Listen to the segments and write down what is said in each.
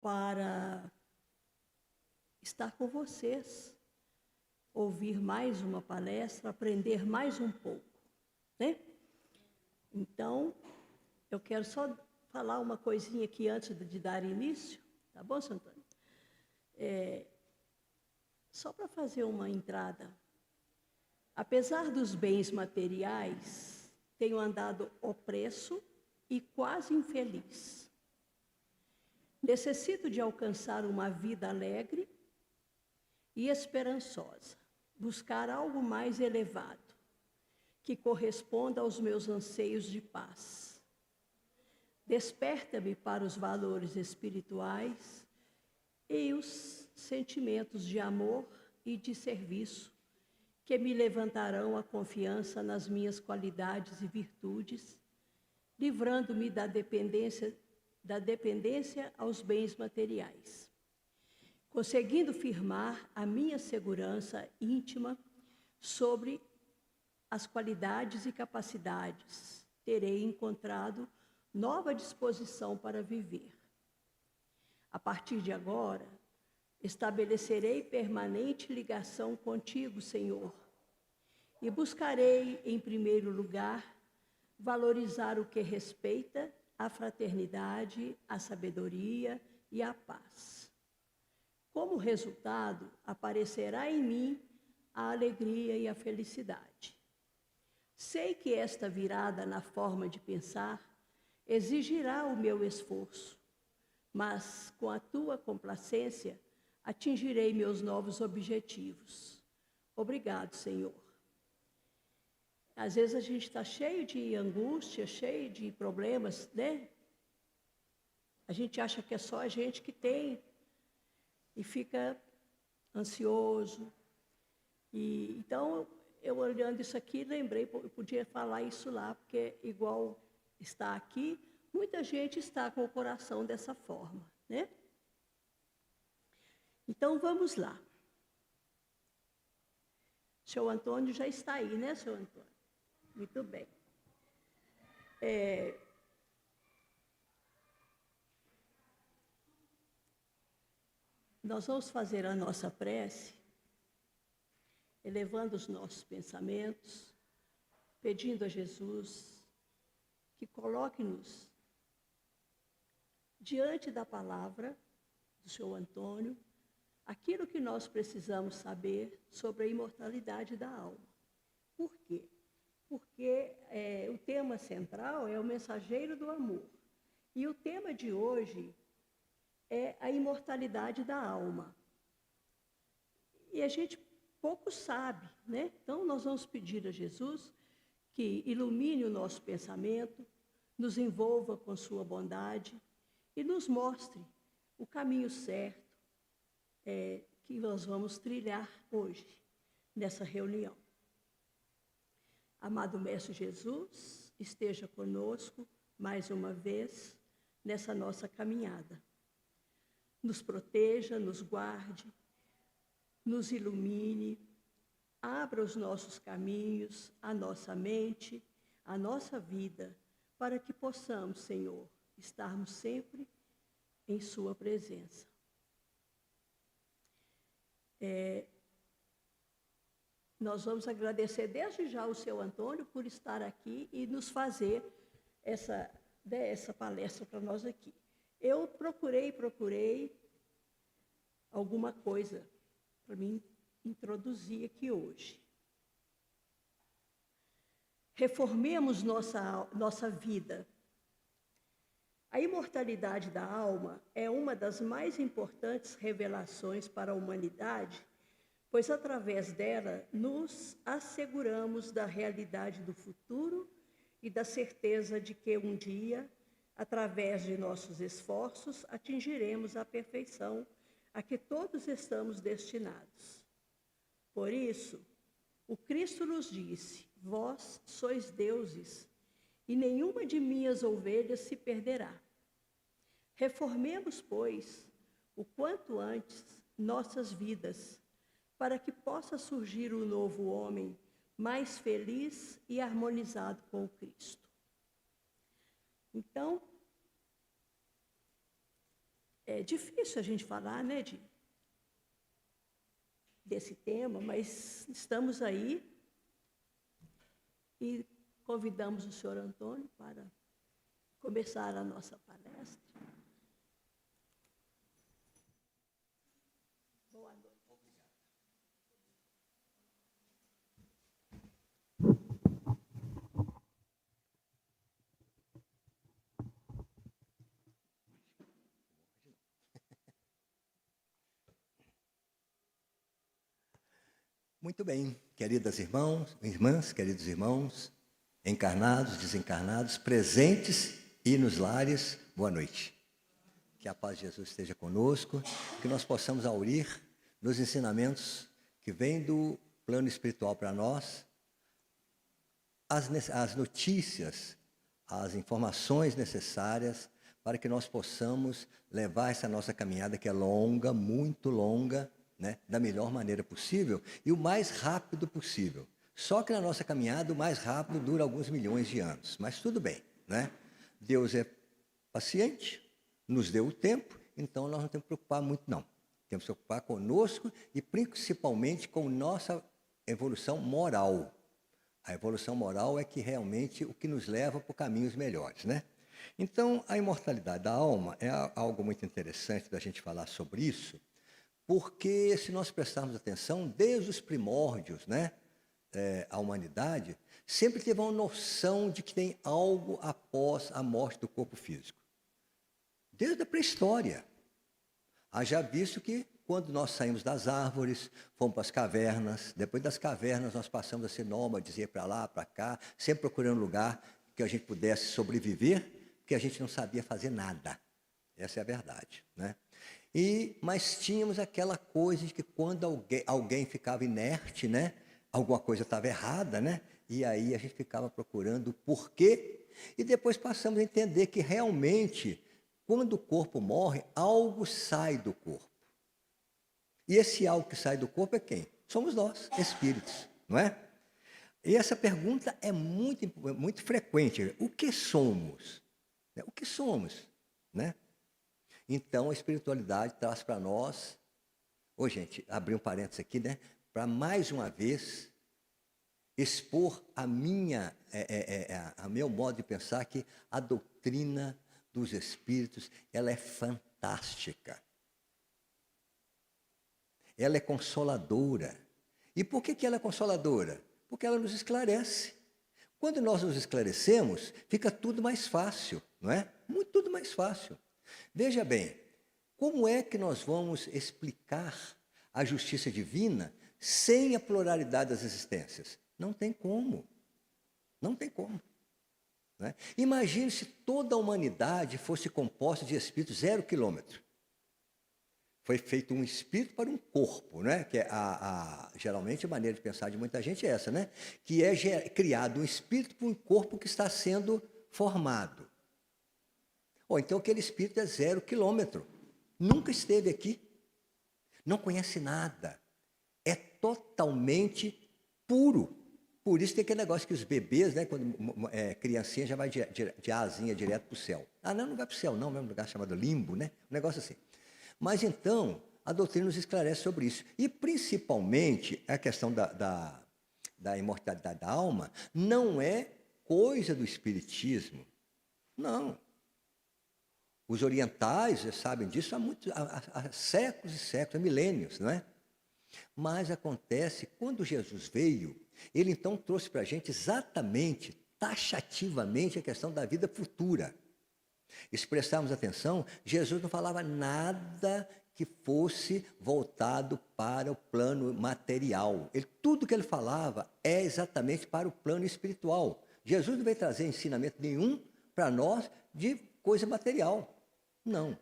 para estar com vocês, ouvir mais uma palestra, aprender mais um pouco, né? Então, eu quero só falar uma coisinha aqui antes de dar início, tá bom, seu Antônio? Só para fazer uma entrada. Apesar dos bens materiais, tenho andado opresso e quase infeliz. Necessito de alcançar uma vida alegre e esperançosa, buscar algo mais elevado, que corresponda aos meus anseios de paz. Desperta-me para os valores espirituais e os sentimentos de amor e de serviço, que me levantarão a confiança nas minhas qualidades e virtudes, livrando-me da dependência aos bens materiais, conseguindo firmar a minha segurança íntima sobre as qualidades e capacidades. Terei encontrado nova disposição para viver. A partir de agora, estabelecerei permanente ligação contigo, Senhor, e buscarei, em primeiro lugar, valorizar o que respeita a fraternidade, a sabedoria e a paz. Como resultado, aparecerá em mim a alegria e a felicidade. Sei que esta virada na forma de pensar exigirá o meu esforço, mas com a tua complacência atingirei meus novos objetivos. Obrigado, Senhor. Às vezes a gente está cheio de angústia, cheio de problemas, né? A gente acha que é só a gente que tem e fica ansioso. E então, eu olhando isso aqui, lembrei, eu podia falar isso lá, porque igual está aqui, muita gente está com o coração dessa forma, né? Então, vamos lá. O seu Antônio já está aí, né, seu Antônio? Muito bem. Nós vamos fazer a nossa prece, elevando os nossos pensamentos, pedindo a Jesus que coloque-nos diante da palavra do seu Antônio, aquilo que nós precisamos saber sobre a imortalidade da alma. Por quê? Porque o tema central é o mensageiro do amor. E o tema de hoje é a imortalidade da alma. E a gente pouco sabe, né? Então, nós vamos pedir a Jesus que ilumine o nosso pensamento, nos envolva com sua bondade e nos mostre o caminho certo que nós vamos trilhar hoje, nessa reunião. Amado Mestre Jesus, esteja conosco mais uma vez nessa nossa caminhada. Nos proteja, nos guarde, nos ilumine, abra os nossos caminhos, a nossa mente, a nossa vida, para que possamos, Senhor, estarmos sempre em sua presença. Nós vamos agradecer desde já ao seu Antônio por estar aqui e nos fazer essa palestra para nós aqui. Eu procurei alguma coisa para mim introduzir aqui hoje. Reformemos nossa vida. A imortalidade da alma é uma das mais importantes revelações para a humanidade, pois através dela nos asseguramos da realidade do futuro e da certeza de que um dia, através de nossos esforços, atingiremos a perfeição a que todos estamos destinados. Por isso, o Cristo nos disse: vós sois deuses, e nenhuma de minhas ovelhas se perderá. Reformemos, pois, o quanto antes nossas vidas, para que possa surgir um novo homem mais feliz e harmonizado com o Cristo. Então, É difícil a gente falar, né, desse tema, mas estamos aí e convidamos o senhor Antônio para começar a nossa palestra. Boa noite. Muito bem, queridas irmãs, queridos irmãos, encarnados, desencarnados, presentes e nos lares, boa noite. Que a paz de Jesus esteja conosco, que nós possamos aurir nos ensinamentos que vêm do plano espiritual para nós, as notícias, as informações necessárias para que nós possamos levar essa nossa caminhada, que é longa, muito longa, né, da melhor maneira possível e o mais rápido possível. Só que na nossa caminhada o mais rápido dura alguns milhões de anos, mas tudo bem, né? Deus é paciente, nos deu o tempo, então nós não temos que preocupar muito não. Temos que se preocupar conosco e principalmente com nossa evolução moral. A evolução moral é que realmente o que nos leva por caminhos melhores, né? Então, a imortalidade da alma é algo muito interessante da gente falar sobre isso, porque se nós prestarmos atenção, desde os primórdios, né, a humanidade sempre teve uma noção de que tem algo após a morte do corpo físico. Desde a pré-história. Haja visto que quando nós saímos das árvores, fomos para as cavernas, depois das cavernas nós passamos a ser nômades, ir para lá, para cá, sempre procurando lugar que a gente pudesse sobreviver, porque a gente não sabia fazer nada. Essa é a verdade, né? Mas tínhamos aquela coisa de que quando alguém ficava inerte, né, alguma coisa estava errada, né? E aí a gente ficava procurando o porquê, e depois passamos a entender que realmente, quando o corpo morre, algo sai do corpo. E esse algo que sai do corpo é quem? Somos nós, espíritos, não é? E essa pergunta é muito frequente. O que somos? O que somos, né? Então, a espiritualidade traz para nós... gente, abri um parênteses aqui, né? Para mais uma vez expor a meu modo de pensar que a doutrina dos espíritos, ela é fantástica. Ela é consoladora. E por que ela é consoladora? Porque ela nos esclarece. Quando nós nos esclarecemos, fica tudo mais fácil, não é? Tudo mais fácil. Veja bem, como é que nós vamos explicar a justiça divina sem a pluralidade das existências? Não tem como. Não tem como. Né? Imagine se toda a humanidade fosse composta de espíritos 0 quilômetro. Foi feito um espírito para um corpo, né? Que é geralmente a maneira de pensar de muita gente é essa, né? Que é criado um espírito para um corpo que está sendo formado. Ou então aquele espírito é 0 quilômetro, nunca esteve aqui, não conhece nada, é totalmente puro. Por isso tem aquele negócio que os bebês, né, quando criancinha já vai de asinha direto para o céu. Não vai para o céu não, é um lugar chamado limbo, né? Um negócio assim. Mas então, a doutrina nos esclarece sobre isso. E principalmente a questão da imortalidade da alma não é coisa do espiritismo, não. Os orientais já sabem disso há séculos e séculos, há milênios, não é? Mas acontece, quando Jesus veio, ele então trouxe para a gente exatamente, taxativamente, a questão da vida futura. E se prestarmos atenção, Jesus não falava nada que fosse voltado para o plano material. Tudo que ele falava é exatamente para o plano espiritual. Jesus não veio trazer ensinamento nenhum para nós de coisa material. Não.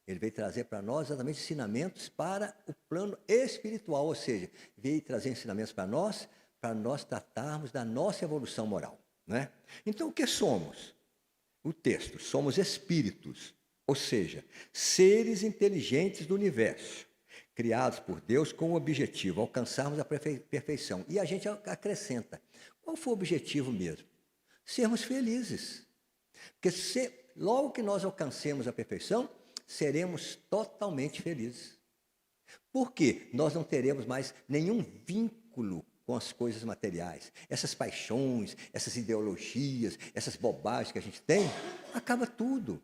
Ele veio trazer para nós exatamente ensinamentos para o plano espiritual, ou seja, veio trazer ensinamentos para nós tratarmos da nossa evolução moral, né? Então, o que somos? O texto, somos espíritos, ou seja, seres inteligentes do universo, criados por Deus com o objetivo de alcançarmos a perfeição. E a gente acrescenta, qual foi o objetivo mesmo? Sermos felizes. Porque logo que nós alcancemos a perfeição, seremos totalmente felizes. Por quê? Nós não teremos mais nenhum vínculo com as coisas materiais. Essas paixões, essas ideologias, essas bobagens que a gente tem, acaba tudo.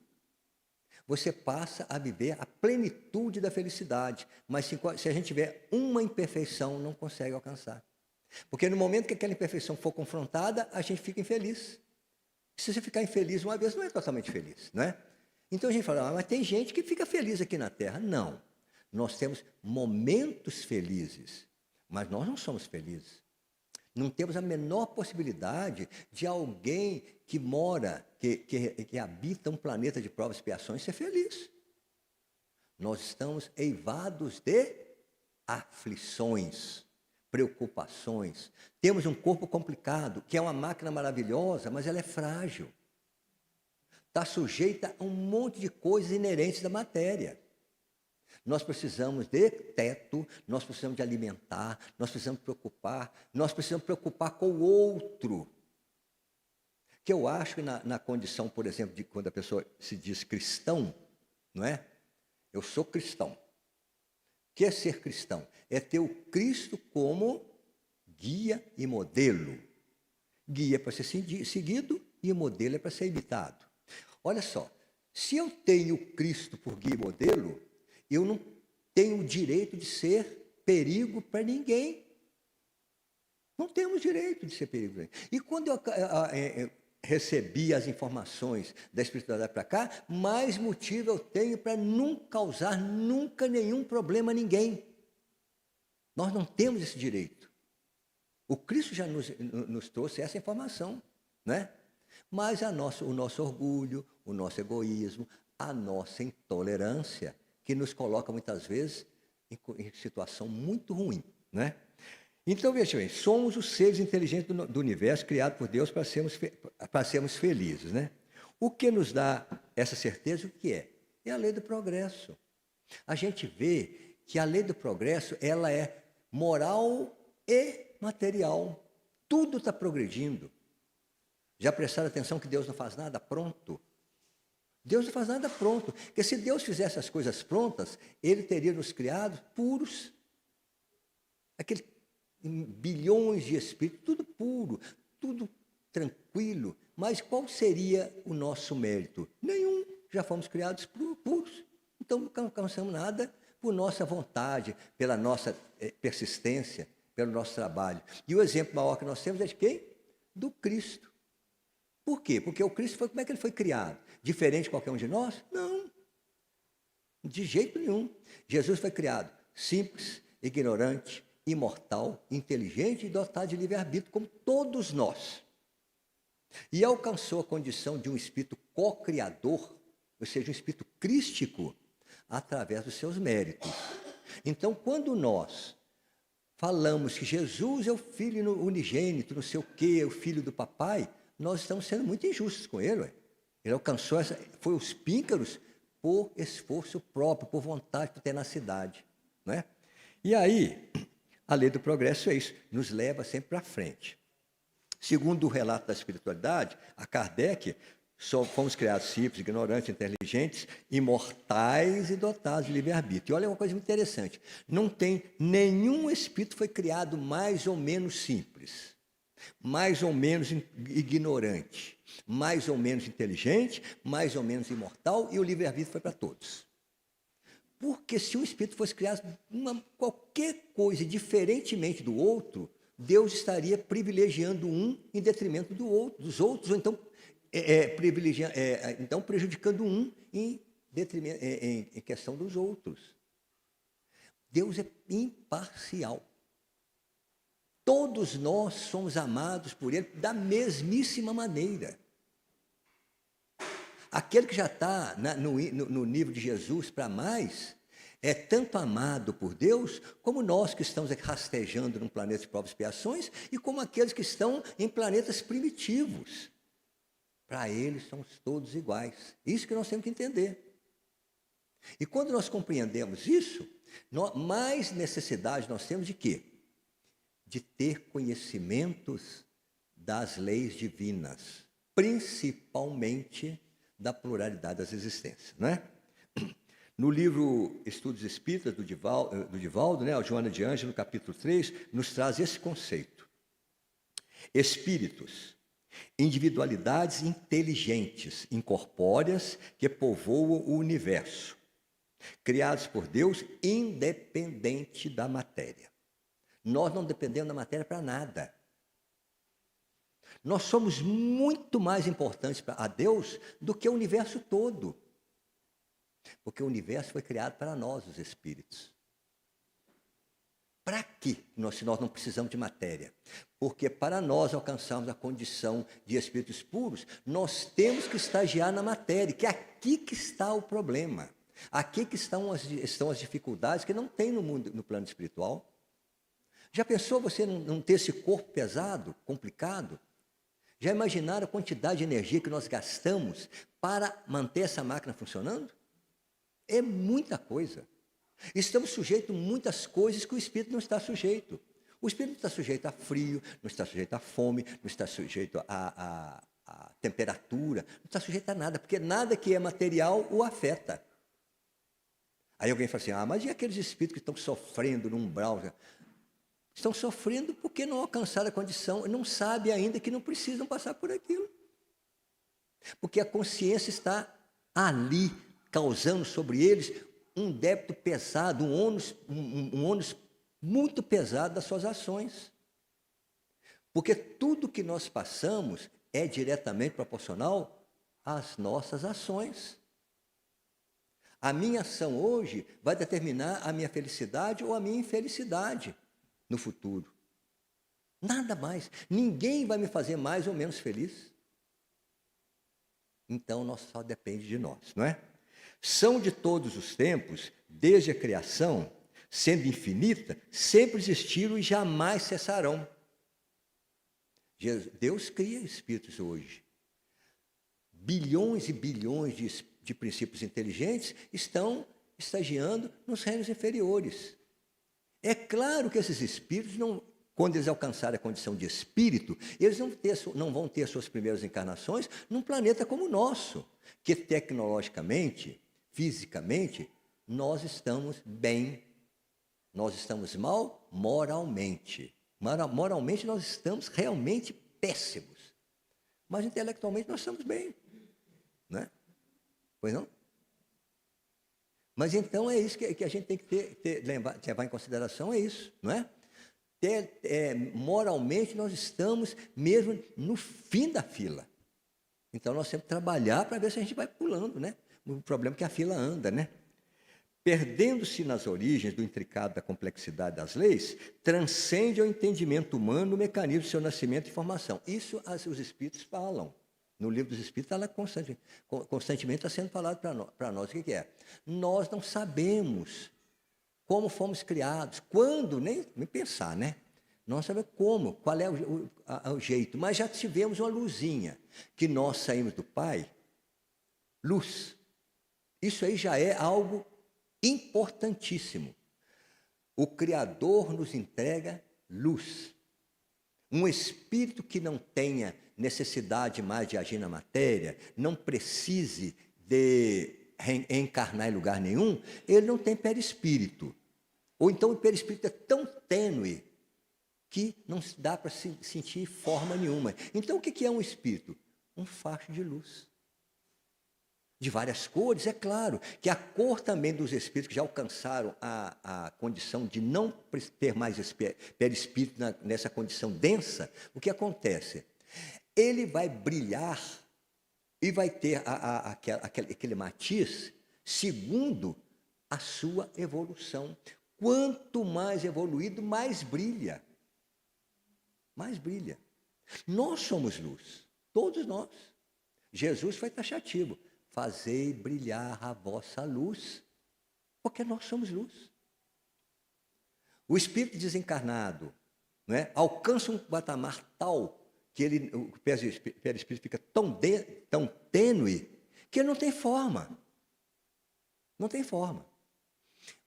Você passa a viver a plenitude da felicidade, mas se a gente tiver uma imperfeição, não consegue alcançar. Porque no momento que aquela imperfeição for confrontada, a gente fica infeliz. Se você ficar infeliz uma vez, não é totalmente feliz, não é? Então a gente fala, mas tem gente que fica feliz aqui na Terra. Não. Nós temos momentos felizes, mas nós não somos felizes. Não temos a menor possibilidade de alguém que mora, que habita um planeta de provas e expiações ser feliz. Nós estamos eivados de aflições, preocupações. Temos um corpo complicado, que é uma máquina maravilhosa, mas ela é frágil. Está sujeita a um monte de coisas inerentes da matéria. Nós precisamos de teto, nós precisamos de alimentar, nós precisamos preocupar com o outro. Que eu acho que na condição, por exemplo, de quando a pessoa se diz cristão, não é? Eu sou cristão. O que é ser cristão? É ter o Cristo como guia e modelo. Guia é para ser seguido e o modelo é para ser imitado. Olha só, se eu tenho Cristo por guia e modelo, eu não tenho o direito de ser perigo para ninguém. Não temos direito de ser perigo para ninguém. E quando eu recebi as informações da espiritualidade para cá, mais motivo eu tenho para não causar nunca nenhum problema a ninguém. Nós não temos esse direito. O Cristo já nos trouxe essa informação, né? Mas o nosso orgulho, o nosso egoísmo, a nossa intolerância, que nos coloca muitas vezes em situação muito ruim, né? Então, veja bem, somos os seres inteligentes do universo criados por Deus para sermos felizes, né? O que nos dá essa certeza, o que é? É a lei do progresso. A gente vê que a lei do progresso, ela é moral e material. Tudo está progredindo. Já prestaram atenção que Deus não faz nada pronto? Deus não faz nada pronto. Porque se Deus fizesse as coisas prontas, Ele teria nos criado puros. Aquele bilhões de espíritos, tudo puro, tudo tranquilo. Mas qual seria o nosso mérito? Nenhum. Já fomos criados puros. Então não alcançamos nada por nossa vontade, pela nossa persistência, pelo nosso trabalho. E o exemplo maior que nós temos é de quem? Do Cristo. Por quê? Porque o Cristo, como é que ele foi criado? Diferente de qualquer um de nós? Não. De jeito nenhum. Jesus foi criado simples, ignorante, imortal, inteligente e dotado de livre-arbítrio, como todos nós. E alcançou a condição de um espírito co-criador, ou seja, um espírito crístico, através dos seus méritos. Então, quando nós falamos que Jesus é o Filho unigênito, não sei o quê, é o Filho do Papai, nós estamos sendo muito injustos com ele. Ué. Ele alcançou foi os píncaros por esforço próprio, por vontade, por tenacidade. Não é? E aí, a lei do progresso é isso, nos leva sempre para frente. Segundo o relato da espiritualidade, a Kardec, fomos criados simples, ignorantes, inteligentes, imortais e dotados de livre-arbítrio. E olha uma coisa muito interessante, não tem nenhum espírito foi criado mais ou menos simples, mais ou menos ignorante, mais ou menos inteligente, mais ou menos imortal, e o livre-arbítrio foi para todos. Porque se um espírito fosse criado qualquer coisa diferentemente do outro, Deus estaria privilegiando um em detrimento dos outros, ou então, então prejudicando um em questão dos outros. Deus é imparcial. Todos nós somos amados por Ele da mesmíssima maneira. Aquele que já está no nível de Jesus para mais, é tanto amado por Deus, como nós que estamos aqui rastejando num planeta de provas e expiações, e como aqueles que estão em planetas primitivos. Para eles somos todos iguais. Isso que nós temos que entender. E quando nós compreendemos isso, mais necessidade nós temos de quê? De ter conhecimentos das leis divinas, principalmente da pluralidade das existências, não é? No livro Estudos Espíritas, do Divaldo, né, a Joana de Ângelo, no capítulo 3, nos traz esse conceito. Espíritos, individualidades inteligentes, incorpóreas, que povoam o universo, criados por Deus, independente da matéria. Nós não dependemos da matéria para nada. Nós somos muito mais importantes a Deus do que o universo todo. Porque o universo foi criado para nós, os espíritos. Para quê? Se nós não precisamos de matéria? Porque para nós alcançarmos a condição de espíritos puros, nós temos que estagiar na matéria, que é aqui que está o problema. Aqui que estão as dificuldades que não tem no mundo, no plano espiritual. Já pensou você não ter esse corpo pesado, complicado? Já imaginaram a quantidade de energia que nós gastamos para manter essa máquina funcionando? É muita coisa. Estamos sujeitos a muitas coisas que o espírito não está sujeito. O espírito não está sujeito a frio, não está sujeito a fome, não está sujeito a temperatura, não está sujeito a nada, porque nada que é material o afeta. Aí alguém fala assim, mas e aqueles espíritos que estão sofrendo no umbral? Estão sofrendo porque não alcançaram a condição, não sabem ainda que não precisam passar por aquilo. Porque a consciência está ali, causando sobre eles um débito pesado, um ônus muito pesado das suas ações. Porque tudo que nós passamos é diretamente proporcional às nossas ações. A minha ação hoje vai determinar a minha felicidade ou a minha infelicidade no futuro. Nada mais. Ninguém vai me fazer mais ou menos feliz. Então, só depende de nós, não é? São de todos os tempos, desde a criação, sendo infinita, sempre existiram e jamais cessarão. Deus cria espíritos hoje. Bilhões e bilhões de princípios inteligentes estão estagiando nos reinos inferiores. É claro que esses espíritos, quando eles alcançarem a condição de espírito, eles não vão ter suas primeiras encarnações num planeta como o nosso, que tecnologicamente, fisicamente, nós estamos bem. Nós estamos mal moralmente. Moralmente nós estamos realmente péssimos. Mas intelectualmente nós estamos bem. Não é? Pois não? Mas então é isso que a gente tem que levar em consideração, é isso, não é? Moralmente nós estamos mesmo no fim da fila. Então nós temos que trabalhar para ver se a gente vai pulando, né? O problema é que a fila anda, né? Perdendo-se nas origens do intricado da complexidade das leis, transcende ao entendimento humano o mecanismo do seu nascimento e formação. Isso os espíritos falam. No livro dos Espíritos, ela constantemente está sendo falado para nós. O que é? Nós não sabemos como fomos criados, quando, nem pensar, né? Não sabemos como, qual é o jeito, mas já tivemos uma luzinha, que nós saímos do Pai, luz. Isso aí já é algo importantíssimo. O Criador nos entrega luz. Um espírito que não tenha necessidade mais de agir na matéria, não precise de reencarnar em lugar nenhum, ele não tem perispírito. Ou então o perispírito é tão tênue que não dá para sentir forma nenhuma. Então o que é um espírito? Um facho de luz. De várias cores, é claro, que a cor também dos espíritos que já alcançaram a condição de não ter mais perispírito nessa condição densa, o que acontece? Ele vai brilhar e vai ter aquele matiz segundo a sua evolução. Quanto mais evoluído, mais brilha. Mais brilha. Nós somos luz, todos nós. Jesus foi taxativo. Fazei brilhar a vossa luz, porque nós somos luz. O espírito desencarnado, não é, alcança um patamar tal que o perispírito fica tão tênue que ele não tem forma. Não tem forma.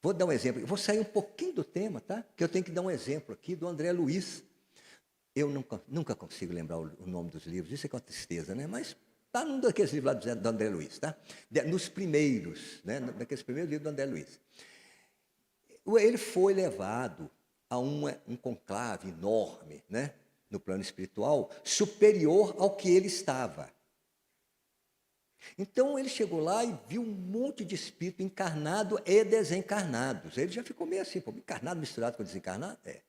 Vou dar um exemplo. Vou sair um pouquinho do tema, tá? Que eu tenho que dar um exemplo aqui do André Luiz. Eu nunca consigo lembrar o nome dos livros. Isso é com tristeza, né? Mas Está num daqueles livros lá do André Luiz, tá? Nos primeiros, né? Naqueles primeiros livros do André Luiz. Ele foi levado a um conclave enorme, né? No plano espiritual, superior ao que ele estava. Então ele chegou lá e viu um monte de espírito encarnado e desencarnados. Ele já ficou meio assim, pô, encarnado misturado com desencarnado? É.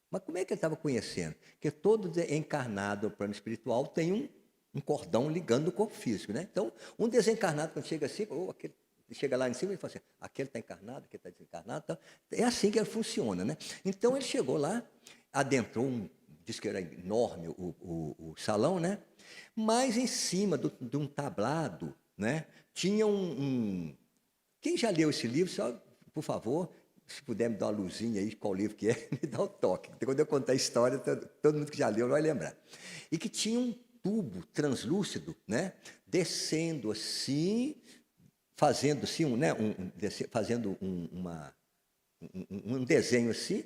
Mas como é que ele estava conhecendo? Porque todo encarnado no plano espiritual tem um cordão ligando o corpo físico, né? Então, um desencarnado, quando chega assim, aquele, chega lá em cima e fala assim, aquele está encarnado, aquele está desencarnado. Então, é assim que ele funciona, né? Então ele chegou lá, adentrou, disse que era enorme o salão, né? Mas em cima de um tablado, né, tinha Quem já leu esse livro, só, por favor, se puder me dar uma luzinha aí, qual livro que é, me dá o toque. Quando eu contar a história, todo mundo que já leu vai lembrar. E que tinha um tubo translúcido, né, descendo assim, fazendo assim, fazendo um desenho assim,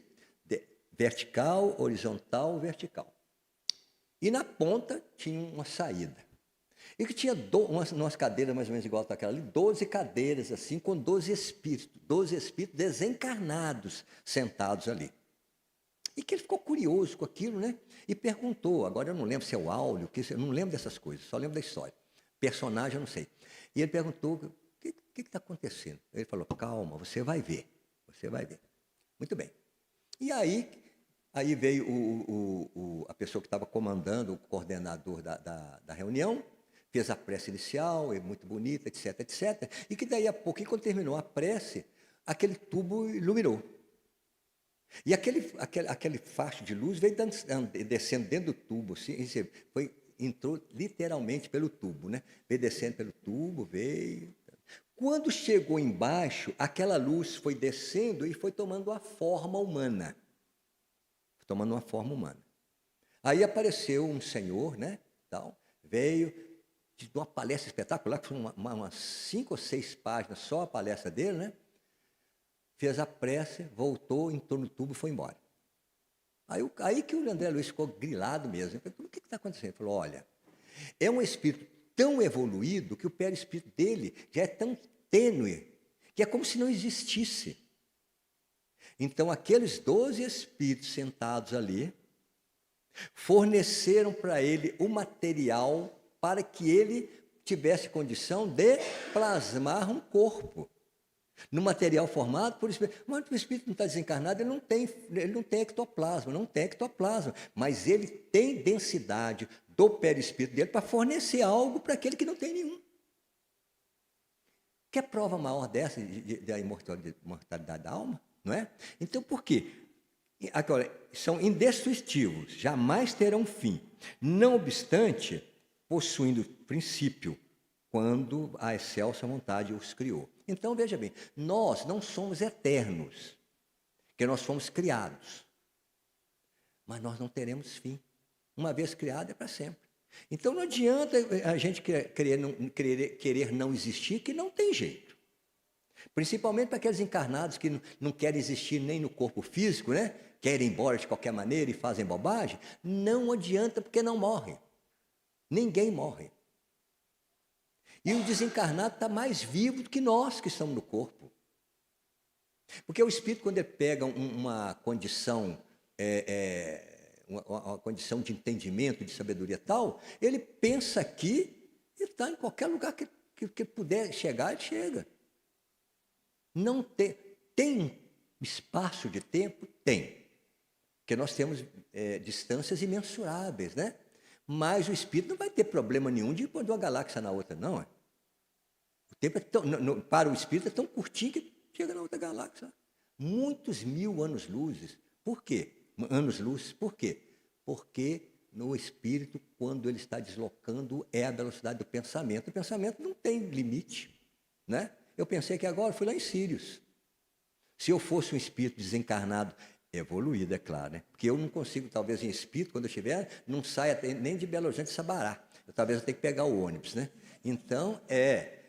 vertical, horizontal, vertical. E na ponta tinha uma saída. E que tinha umas cadeiras mais ou menos igual àquela ali, 12 cadeiras assim, com 12 espíritos desencarnados sentados ali. E que ele ficou curioso com aquilo, né? E perguntou, agora eu não lembro se é o áudio, eu não lembro dessas coisas, só lembro da história. Personagem eu não sei. E ele perguntou, o que está acontecendo? Ele falou, calma, você vai ver, você vai ver. Muito bem. E aí veio a pessoa que estava comandando, o coordenador da reunião, fez a prece inicial, muito bonita, etc, etc. E que daí a pouquinho, quando terminou a prece, aquele tubo iluminou. E aquele facho de luz veio descendo dentro do tubo, assim, entrou literalmente pelo tubo, né? Veio descendo pelo tubo, veio. Quando chegou embaixo, aquela luz foi descendo e foi tomando a forma humana. Tomando uma forma humana. Aí apareceu um senhor, né, tal, veio de uma palestra espetacular, que foi umas 5 ou 6 páginas, só a palestra dele, né? Fez a prece, voltou, entrou no tubo e foi embora. Aí que o André Luiz ficou grilado mesmo. Ele falou, o que está acontecendo? Ele falou, olha, é um espírito tão evoluído que o perispírito dele já é tão tênue, que é como se não existisse. Então, aqueles 12 espíritos sentados ali forneceram para ele o material para que ele tivesse condição de plasmar um corpo. No material formado por espírito. Mas o espírito não está desencarnado, ele não tem ectoplasma, mas ele tem densidade do perispírito dele para fornecer algo para aquele que não tem nenhum. Quer prova maior dessa da imortalidade da alma? Não é? Então, por quê? Agora, são indestrutíveis, jamais terão fim. Não obstante, possuindo princípio, quando a excelsa vontade os criou. Então, veja bem, nós não somos eternos, porque nós fomos criados. Mas nós não teremos fim. Uma vez criado é para sempre. Então, não adianta a gente querer não existir, que não tem jeito. Principalmente para aqueles encarnados que não querem existir nem no corpo físico, né? Querem ir embora de qualquer maneira e fazem bobagem. Não adianta, porque não morrem. Ninguém morre. E o desencarnado está mais vivo do que nós que estamos no corpo. Porque o espírito, quando ele pega uma condição, uma condição de entendimento, de sabedoria tal, ele pensa aqui e está em qualquer lugar que puder chegar, ele chega. Não tem espaço de tempo? Tem. Porque nós temos distâncias imensuráveis, né? Mas o espírito não vai ter problema nenhum de ir de uma galáxia na outra, não. O tempo para o espírito é tão curtinho que chega na outra galáxia. Muitos mil anos-luz. Por quê? Anos-luz. Por quê? Porque no espírito, quando ele está deslocando, é a velocidade do pensamento. O pensamento não tem limite, né? Eu pensei que agora, fui lá em Sírios. Se eu fosse um espírito desencarnado, evoluído, é claro, né? Porque eu não consigo, talvez em espírito, quando eu estiver, não saia nem de Belo Horizonte de Sabará. Talvez eu tenha que pegar o ônibus, né? Então,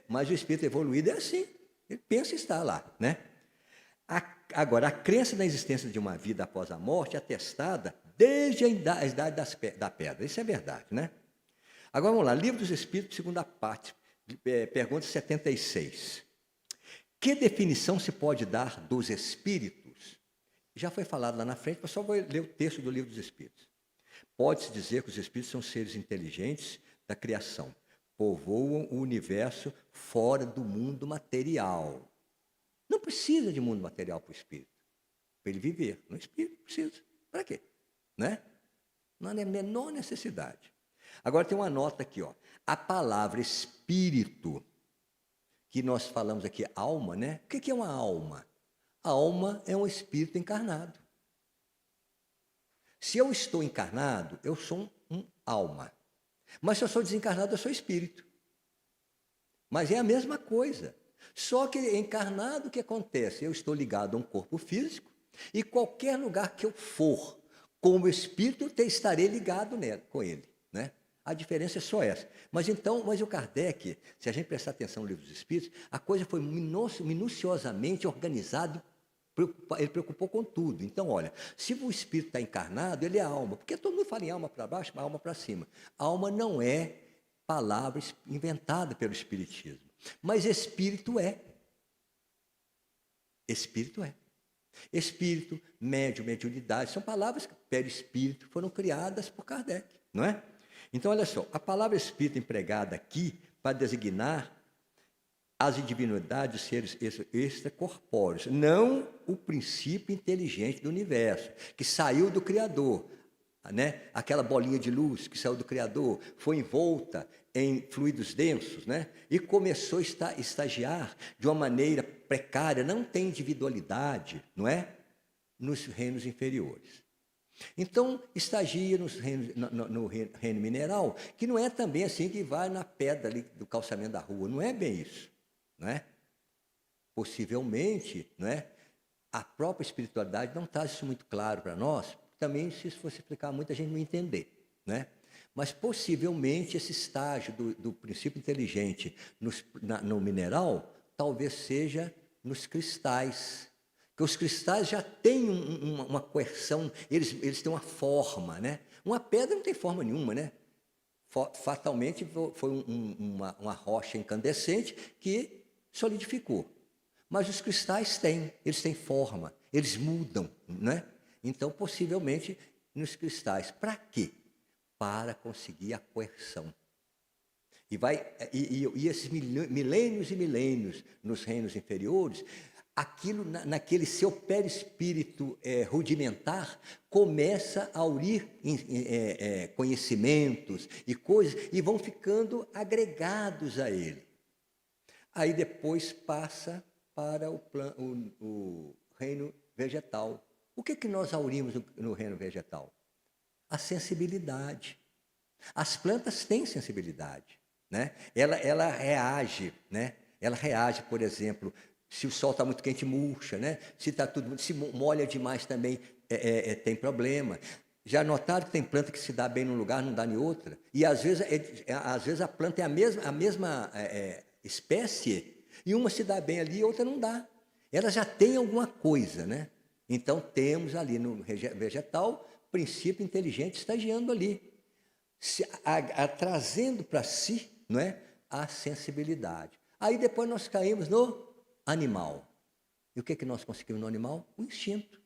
mas o espírito evoluído é assim. Ele pensa estar lá, né? Agora, a crença na existência de uma vida após a morte é atestada desde a idade da pedra. Isso é verdade, né? Agora vamos lá, Livro dos Espíritos, segunda parte, pergunta 76. Que definição se pode dar dos espíritos? Já foi falado lá na frente, mas só vou ler o texto do Livro dos Espíritos. Pode-se dizer que os espíritos são seres inteligentes da criação, povoam o universo fora do mundo material. Não precisa de mundo material para o espírito, para ele viver. No espírito precisa. Para quê? Né? Não há a menor necessidade. Agora tem uma nota aqui, ó. A palavra espírito, que nós falamos aqui, alma, né? O que é uma alma? A alma é um espírito encarnado. Se eu estou encarnado, eu sou um alma. Mas se eu sou desencarnado, eu sou espírito. Mas é a mesma coisa. Só que encarnado, o que acontece? Eu estou ligado a um corpo físico e qualquer lugar que eu for, como espírito, estarei ligado com ele, né? A diferença é só essa. Mas o Kardec, se a gente prestar atenção no Livro dos Espíritos, a coisa foi minuciosamente organizada, ele preocupou com tudo. Então, olha, se o espírito está encarnado, ele é alma, porque todo mundo fala em alma para baixo, mas alma para cima. Alma não é palavra inventada pelo Espiritismo, mas espírito é. Espírito é. Espírito, médium, mediunidade, são palavras que, perispírito, foram criadas por Kardec, não é? Então, olha só, a palavra espírito empregada aqui para designar as divindades, os seres extracorpóreos, não o princípio inteligente do universo, que saiu do Criador, né? Aquela bolinha de luz que saiu do Criador, foi envolta em fluidos densos, né? E começou a estagiar de uma maneira precária, não tem individualidade, não é? Nos reinos inferiores. Então, estagia no reino mineral, que não é também assim que vai na pedra ali do calçamento da rua, não é bem isso, não é? Possivelmente, não é? A própria espiritualidade não traz isso muito claro para nós, também se isso fosse explicar muito a gente não ia entender, né? Mas possivelmente esse estágio do princípio inteligente no mineral, talvez seja nos cristais, que os cristais já têm uma coerção, eles têm uma forma, né? Uma pedra não tem forma nenhuma, né? Fatalmente foi uma rocha incandescente que solidificou. Mas os cristais eles têm forma, eles mudam, né? Então, possivelmente, nos cristais. Para quê? Para conseguir a coerção. E esses milênios e milênios nos reinos inferiores, aquilo naquele seu perispírito rudimentar começa a aurir conhecimentos e coisas e vão ficando agregados a ele. Aí depois passa para o reino vegetal. O que nós aurimos no reino vegetal? A sensibilidade. As plantas têm sensibilidade, né? Ela reage, né? Ela reage, por exemplo, se o sol está muito quente, murcha, né? Se molha demais também tem problema. Já notaram que tem planta que se dá bem num lugar, não dá em outra? E às vezes a planta é a mesma espécie, e uma se dá bem ali e outra não dá. Ela já tem alguma coisa, né? Então temos ali no vegetal princípio inteligente estagiando ali, trazendo para si, não é, a sensibilidade. Aí depois nós caímos no animal. E o que nós conseguimos no animal? O instinto.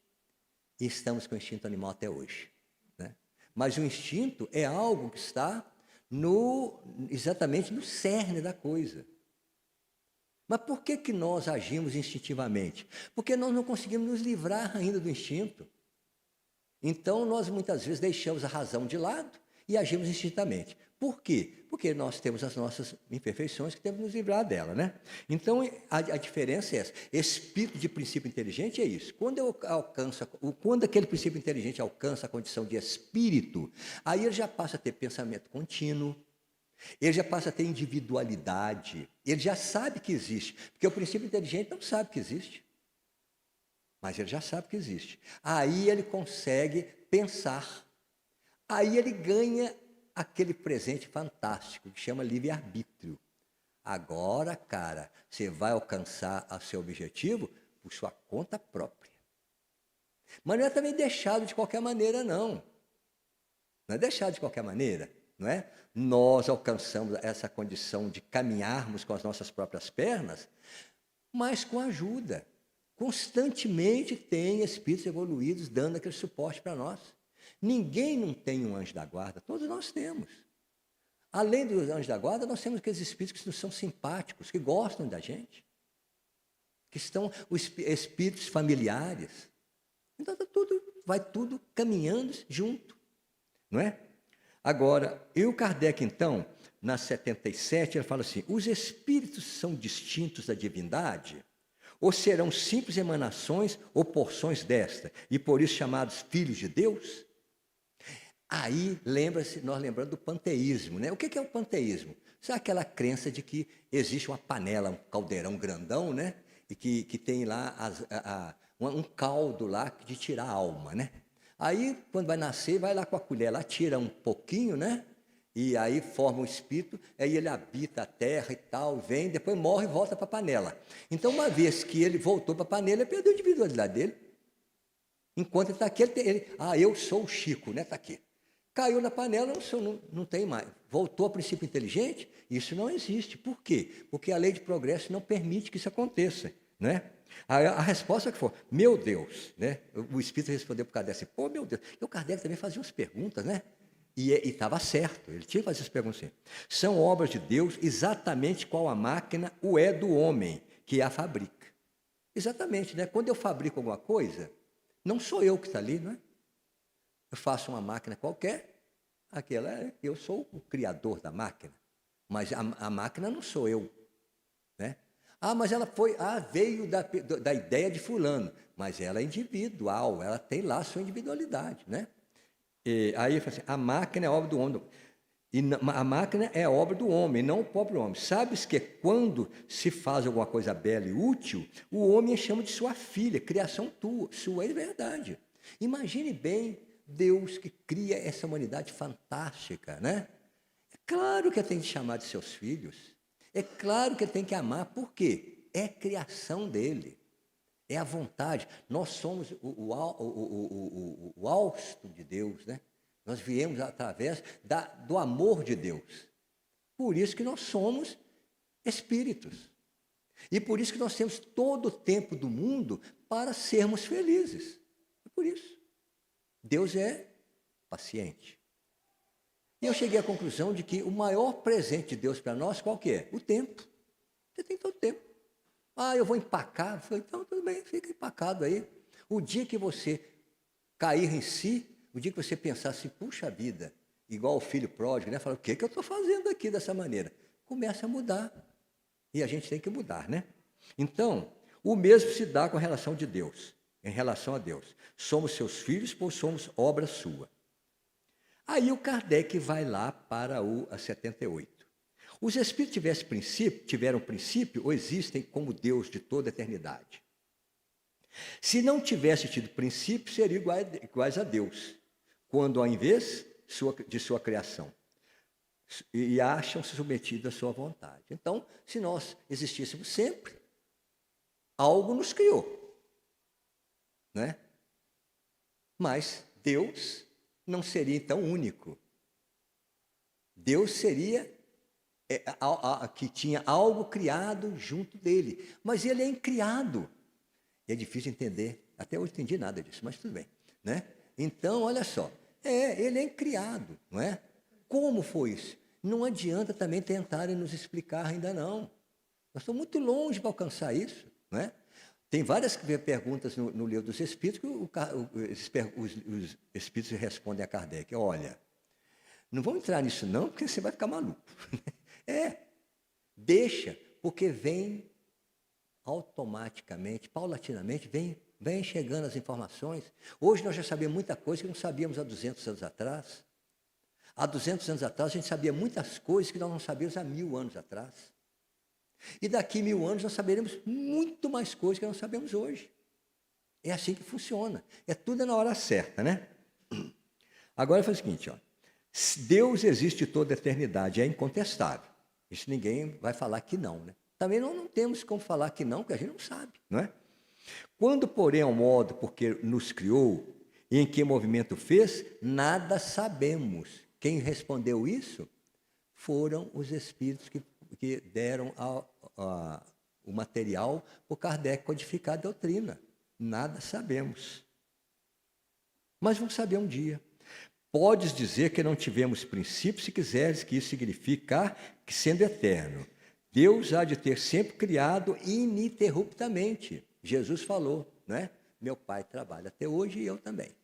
E estamos com o instinto animal até hoje, né? Mas o instinto é algo que está exatamente no cerne da coisa. Mas por que nós agimos instintivamente? Porque nós não conseguimos nos livrar ainda do instinto. Então, nós muitas vezes deixamos a razão de lado e agimos instintivamente. Por quê? Porque nós temos as nossas imperfeições que temos que nos livrar dela, né? Então, a diferença é essa. Espírito de princípio inteligente é isso. Quando aquele princípio inteligente alcança a condição de espírito, aí ele já passa a ter pensamento contínuo, ele já passa a ter individualidade, ele já sabe que existe, porque o princípio inteligente não sabe que existe, mas ele já sabe que existe. Aí ele consegue pensar, aí ele ganha aquele presente fantástico que chama livre-arbítrio. Agora, cara, você vai alcançar o seu objetivo por sua conta própria. Mas não é também deixado de qualquer maneira, não. Não é deixado de qualquer maneira. não é? Nós alcançamos essa condição de caminharmos com as nossas próprias pernas, mas com ajuda. Constantemente tem espíritos evoluídos dando aquele suporte para nós. Ninguém não tem um anjo da guarda, todos nós temos. Além dos anjos da guarda, nós temos aqueles espíritos que são simpáticos, que gostam da gente, que estão os espíritos familiares. Então vai tudo caminhando junto, não é? Agora, o Kardec, então, na 77, ele fala assim: os espíritos são distintos da divindade, ou serão simples emanações ou porções desta, e por isso chamados filhos de Deus? Aí, nós lembrando do panteísmo, né? O que é o panteísmo? Sabe aquela crença de que existe uma panela, um caldeirão grandão, né? E que tem lá um caldo lá de tirar a alma, né? Aí, quando vai nascer, vai lá com a colher, lá tira um pouquinho, né? E aí forma um espírito, aí ele habita a terra e tal, vem, depois morre e volta para a panela. Então, uma vez que ele voltou para a panela, ele perdeu a individualidade dele. Enquanto ele está aqui, eu sou o Chico, né? Está aqui. Caiu na panela, não tem mais. Voltou ao princípio inteligente, isso não existe. Por quê? Porque a lei de progresso não permite que isso aconteça, né? A resposta que foi, meu Deus, né? O Espírito respondeu para o Kardec assim, pô, meu Deus. E o Kardec também fazia umas perguntas, né? E estava certo, ele tinha que fazer as perguntas assim. São obras de Deus exatamente qual a máquina o é do homem que a fabrica. Exatamente, né? Quando eu fabrico alguma coisa, não sou eu que está ali, não é? Eu faço uma máquina qualquer, eu sou o criador da máquina, mas a máquina não sou eu, né? Mas ela veio da ideia de fulano, mas ela é individual, ela tem lá a sua individualidade, né? E aí eu falo assim, a máquina é obra do homem, e a máquina é obra do homem, não o próprio homem. Sabes que quando se faz alguma coisa bela e útil, o homem chama de sua filha, criação sua, é verdade. Imagine bem Deus que cria essa humanidade fantástica, né? É claro que ele tem que chamar de seus filhos. É claro que ele tem que amar. Por quê? É criação dele. É a vontade. Nós somos o hausto de Deus, né? Nós viemos através do amor de Deus. Por isso que nós somos espíritos. E por isso que nós temos todo o tempo do mundo para sermos felizes. É por isso. Deus é paciente. E eu cheguei à conclusão de que o maior presente de Deus para nós, qual que é? O tempo. Você tem todo o tempo. Eu vou empacar. Eu falei, então tudo bem, fica empacado aí. O dia que você cair em si, o dia que você pensar assim, puxa vida, igual o filho pródigo, né? Fala, o que eu estou fazendo aqui dessa maneira? Começa a mudar. E a gente tem que mudar, né? Então, o mesmo se dá com a relação de Deus. Em relação a Deus. Somos seus filhos, pois somos obra sua. Aí o Kardec vai lá para a 78. Os espíritos tiveram princípio ou existem como Deus de toda a eternidade. Se não tivesse tido princípio, seriam iguais a Deus, quando ao invés de sua criação, e acham-se submetidos à sua vontade. Então, se nós existíssemos sempre, algo nos criou. Né? Mas Deus não seria então único. Deus seria que tinha algo criado junto dele, mas ele é incriado. É difícil entender, até hoje não entendi nada disso, mas tudo bem, né? Então, olha só, ele é incriado, não é? Como foi isso? Não adianta também tentarem nos explicar ainda não. Nós estamos muito longe para alcançar isso, não é? Tem várias perguntas no livro dos Espíritos que os Espíritos respondem a Kardec. Olha, não vamos entrar nisso não, porque você vai ficar maluco. Deixa, porque vem automaticamente, paulatinamente, vem chegando as informações. Hoje nós já sabemos muita coisa que não sabíamos há 200 anos atrás. Há 200 anos atrás a gente sabia muitas coisas que nós não sabíamos há 1000 anos atrás. E daqui 1000 anos nós saberemos muito mais coisas que nós sabemos hoje. É assim que funciona. Tudo na hora certa, né? Agora foi o seguinte, ó. Deus existe toda a eternidade, é incontestável. Isso ninguém vai falar que não, né? Também não temos como falar que não, porque a gente não sabe, não é? Quando, porém, ao modo porque nos criou e em que movimento fez, nada sabemos. Quem respondeu isso foram os espíritos que deram o material para o Kardec codificar a doutrina. Nada sabemos. Mas vamos saber um dia. Podes dizer que não tivemos princípio, se quiseres, que isso significa que, sendo eterno, Deus há de ter sempre criado ininterruptamente. Jesus falou, não é? Meu Pai trabalha até hoje e eu também.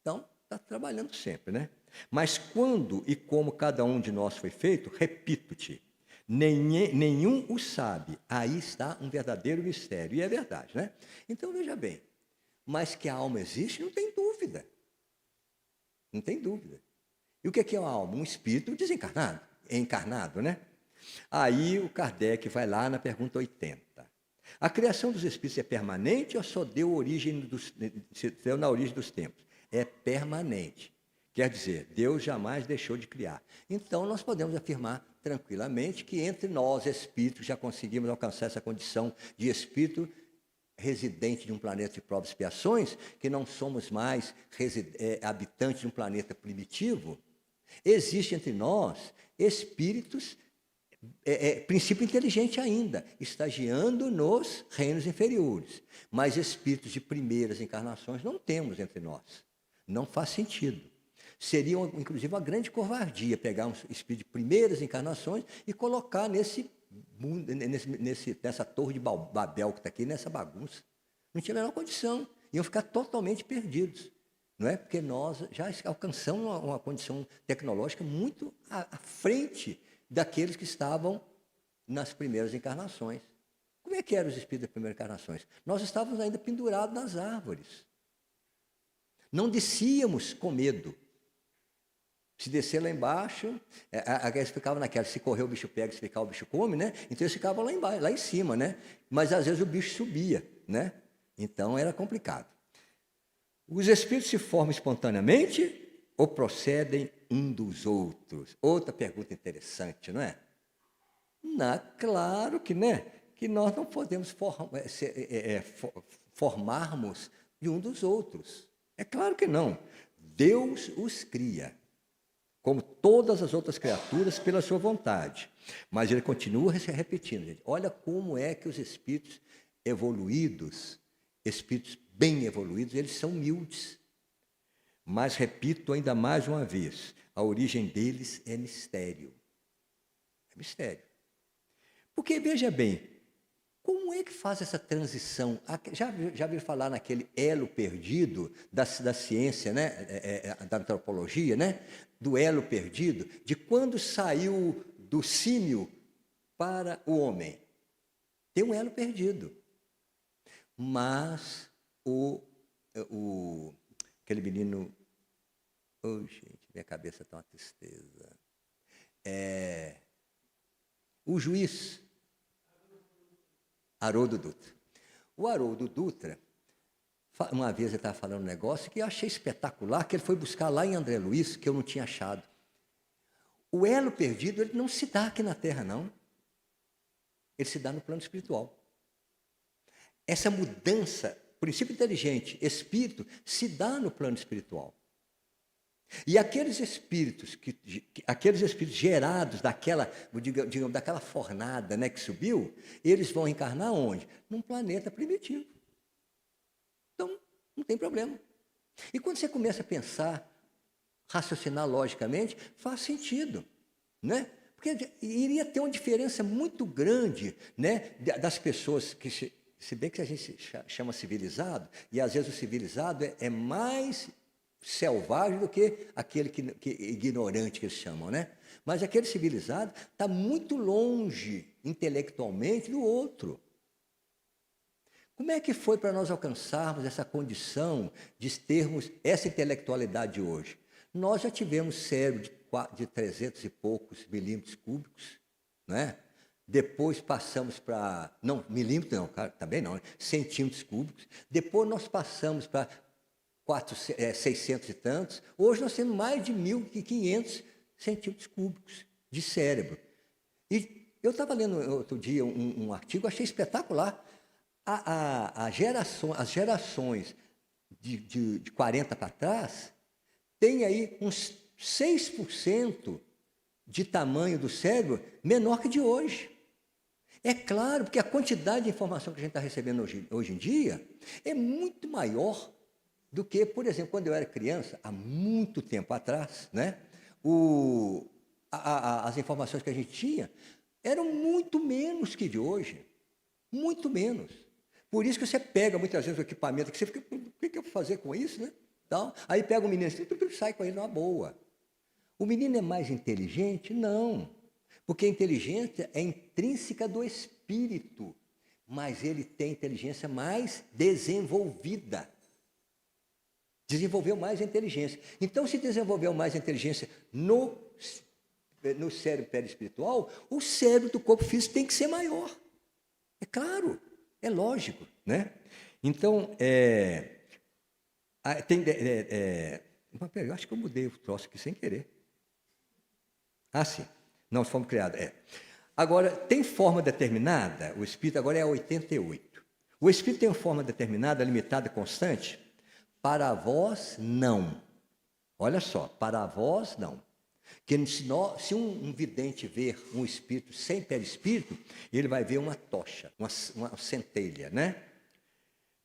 Então, está trabalhando sempre, né? Mas quando e como cada um de nós foi feito, repito-te, nenhum o sabe. Aí está um verdadeiro mistério. E é verdade, né? Então, veja bem, mas que a alma existe, não tem dúvida. Não tem dúvida. E o que é uma alma? Um espírito desencarnado, encarnado, né? Aí o Kardec vai lá na pergunta 80. A criação dos espíritos é permanente ou só deu na origem dos tempos? É permanente. Quer dizer, Deus jamais deixou de criar. Então, nós podemos afirmar tranquilamente que entre nós, espíritos, já conseguimos alcançar essa condição de espírito residente de um planeta de provas e expiações, que não somos mais habitantes de um planeta primitivo. Existe entre nós espíritos, princípio inteligente ainda, estagiando nos reinos inferiores. Mas espíritos de primeiras encarnações não temos entre nós. Não faz sentido. Seria, inclusive, uma grande covardia pegar um espírito de primeiras encarnações e colocar nessa torre de Babel que está aqui, nessa bagunça. Não tinha a menor condição. Iam ficar totalmente perdidos. Não é? Porque nós já alcançamos uma condição tecnológica muito à frente daqueles que estavam nas primeiras encarnações. Como é que eram os espíritos das primeiras encarnações? Nós estávamos ainda pendurados nas árvores. Não descíamos com medo. Se descer lá embaixo, eles ficavam naquela, se correr o bicho pega, se ficar o bicho come, né? Então eles ficavam lá embaixo, lá em cima, né? Mas às vezes o bicho subia, né? Então era complicado. Os espíritos se formam espontaneamente ou procedem um dos outros? Outra pergunta interessante, não é? Claro que, né? Que nós não podemos formarmos de um dos outros. É claro que não. Deus os cria, como todas as outras criaturas, pela sua vontade. Mas ele continua se repetindo. Gente. Olha como é que os espíritos evoluídos, espíritos bem evoluídos, eles são humildes. Mas, repito ainda mais uma vez, a origem deles é mistério. É mistério. Porque, veja bem, como é que faz essa transição? Já ouviu falar naquele elo perdido da ciência, né? Da antropologia, né? Do elo perdido, de quando saiu do símio para o homem. Tem um elo perdido. Mas aquele menino... Oh, gente, minha cabeça está uma tristeza. O juiz... Haroldo Dutra. O Haroldo Dutra, uma vez ele estava falando um negócio que eu achei espetacular, que ele foi buscar lá em André Luiz, que eu não tinha achado. O elo perdido, ele não se dá aqui na Terra, não. Ele se dá no plano espiritual. Essa mudança, princípio inteligente, espírito, se dá no plano espiritual. E aqueles espíritos gerados digamos, daquela fornada, né, que subiu, eles vão encarnar onde? Num planeta primitivo. Então, não tem problema. E quando você começa a pensar, raciocinar logicamente, faz sentido, né? Porque iria ter uma diferença muito grande, né, das pessoas que, se bem que a gente chama civilizado, e às vezes o civilizado é mais selvagem do que aquele que ignorante que eles chamam, né? Mas aquele civilizado está muito longe intelectualmente do outro. Como é que foi para nós alcançarmos essa condição de termos essa intelectualidade hoje? Nós já tivemos cérebro de 300 e poucos milímetros cúbicos, né? Depois passamos para... Não, milímetros não, também não, centímetros cúbicos. Depois nós passamos para 600 e tantos. Hoje nós temos mais de 1.500 centímetros cúbicos de cérebro. E eu estava lendo outro dia um artigo, achei espetacular. As gerações de 40 para trás têm aí uns 6% de tamanho do cérebro menor que de hoje. É claro, porque a quantidade de informação que a gente está recebendo hoje em dia é muito maior do que, por exemplo, quando eu era criança, há muito tempo atrás, né? As informações que a gente tinha eram muito menos que de hoje, muito menos. Por isso que você pega muitas vezes o equipamento que você fica, o que eu vou fazer com isso, né? Então, aí pega o menino assim, sai com ele numa boa. O menino é mais inteligente? Não, porque a inteligência é intrínseca do espírito, mas ele tem inteligência mais desenvolvida. Desenvolveu mais a inteligência. Então, se desenvolveu mais a inteligência no cérebro perispiritual, o cérebro do corpo físico tem que ser maior. É claro, é lógico, né? Então, eu acho que eu mudei o troço aqui sem querer. Ah, sim. Nós fomos criados. Agora, tem forma determinada? O espírito agora é 88. O espírito tem uma forma determinada, limitada, constante? Para vós, não. Olha só, para vós, não. Que se um vidente ver um espírito sem perispírito, ele vai ver uma tocha, uma centelha, né?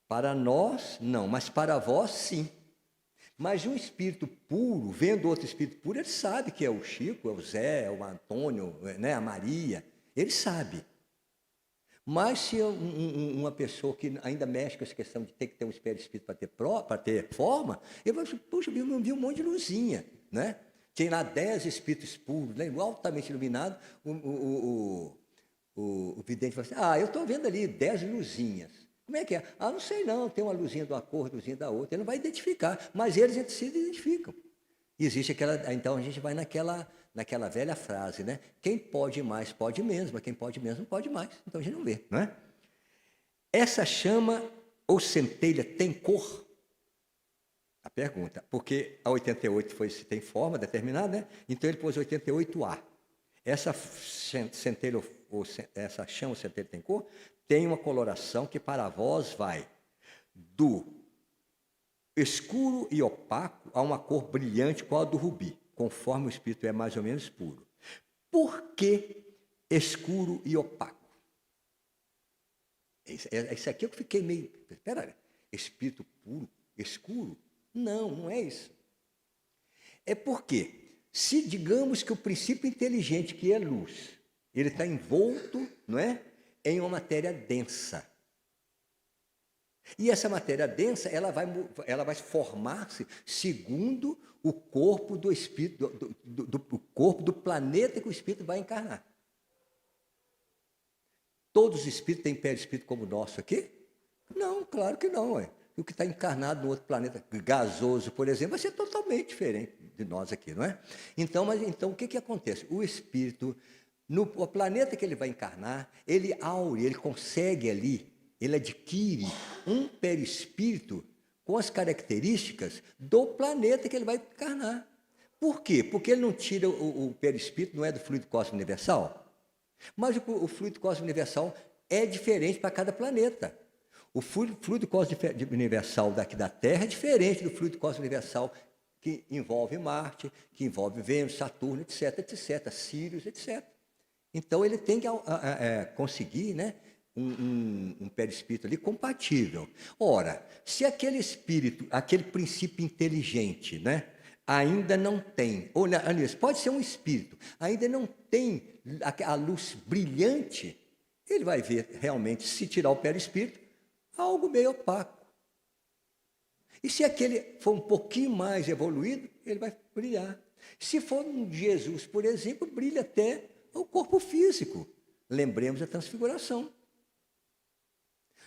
Para nós, não, mas para vós, sim. Mas um espírito puro, vendo outro espírito puro, ele sabe que é o Chico, é o Zé, é o Antônio, né, a Maria, ele sabe. Mas se uma pessoa que ainda mexe com essa questão de ter que ter um perispírito para ter forma, ele vai dizer, puxa, eu vi um monte de luzinha, né? Tem lá 10 espíritos puros, né, altamente iluminados, o vidente fala assim, eu estou vendo ali 10 luzinhas. Como é que é? Não sei não, tem uma luzinha de uma cor, luzinha da outra. Ele não vai identificar, mas eles entre si identificam. Existe aquela, então a gente vai naquela velha frase, né? Quem pode mais, pode menos, mas quem pode menos, não pode mais. Então a gente não vê, não é? Essa chama ou centelha tem cor? A pergunta, porque a 88 foi se tem forma determinada, né? Então ele pôs 88A. Essa centelha ou essa chama ou centelha tem cor? Tem uma coloração que para vós vai do escuro e opaco a uma cor brilhante qual a do rubi, conforme o espírito é mais ou menos puro. Por que escuro e opaco? Isso aqui eu fiquei meio... Espera aí, espírito puro, escuro? Não é isso. É porque, se digamos que o princípio inteligente, que é luz, ele está envolto, não é? Em uma matéria densa. E essa matéria densa, ela vai formar-se segundo o corpo do espírito, do corpo do planeta que o espírito vai encarnar. Todos os espíritos têm perispírito como o nosso aqui? Não, claro que não. O que está encarnado no outro planeta gasoso, por exemplo, vai ser totalmente diferente de nós aqui, não é? Então, o que acontece? O espírito... No planeta que ele vai encarnar, ele aure, ele consegue ali, ele adquire um perispírito com as características do planeta que ele vai encarnar. Por quê? Porque ele não tira o perispírito, não é do fluido cósmico universal? Mas o fluido cósmico universal é diferente para cada planeta. O fluido cósmico universal daqui da Terra é diferente do fluido cósmico universal que envolve Marte, que envolve Vênus, Saturno, etc., Sírios, etc. Então, ele tem que conseguir, né, um perispírito ali compatível. Ora, se aquele espírito, aquele princípio inteligente, né, ainda não tem, ou aliás, pode ser um espírito, ainda não tem a luz brilhante, ele vai ver realmente, se tirar o perispírito, algo meio opaco. E se aquele for um pouquinho mais evoluído, ele vai brilhar. Se for um Jesus, por exemplo, brilha até o corpo físico. Lembremos da transfiguração.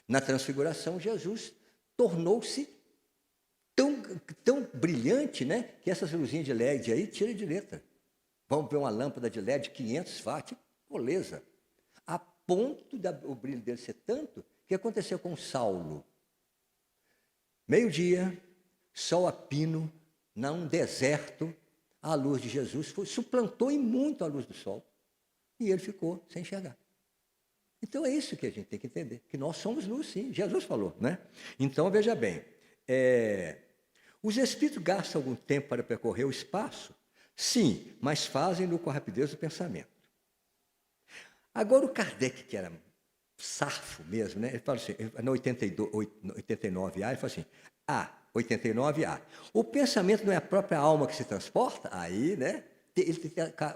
Na transfiguração, Jesus tornou-se tão brilhante, né, que essas luzinhas de LED aí tira de letra. Vamos ver uma lâmpada de LED de 500 watts, moleza. A ponto o brilho dele ser tanto, o que aconteceu com Saulo? Meio-dia, sol a pino, num deserto, a luz de Jesus suplantou em muito a luz do sol. E ele ficou sem enxergar. Então é isso que a gente tem que entender, que nós somos luz, sim. Jesus falou, né? Então, veja bem, os espíritos gastam algum tempo para percorrer o espaço, Sim, mas fazem-no com a rapidez do pensamento. Agora, o Kardec, que era sarfo mesmo, né? Ele fala assim, no 89A, ele fala assim, 89A. O pensamento não é a própria alma que se transporta? Aí, né?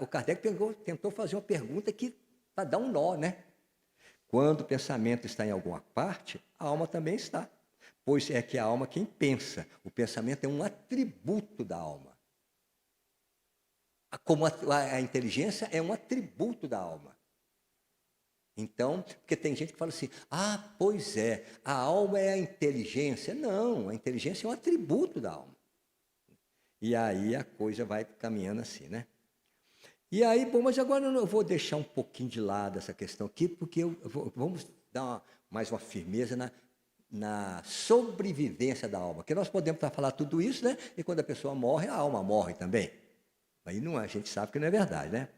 O Kardec tentou fazer uma pergunta que para dar um nó, né? Quando o pensamento está em alguma parte, a alma também está. Pois é que a alma quem pensa. O pensamento é um atributo da alma. Como a inteligência é um atributo da alma. Então, porque tem gente que fala assim, pois é, a alma é a inteligência. Não, a inteligência é um atributo da alma. E aí a coisa vai caminhando assim, né? E aí, bom, mas agora eu vou deixar um pouquinho de lado essa questão aqui, porque vamos dar mais uma firmeza na sobrevivência da alma. Porque nós podemos falar tudo isso, né? E quando a pessoa morre, a alma morre também. Aí não, a gente sabe que não é verdade, né?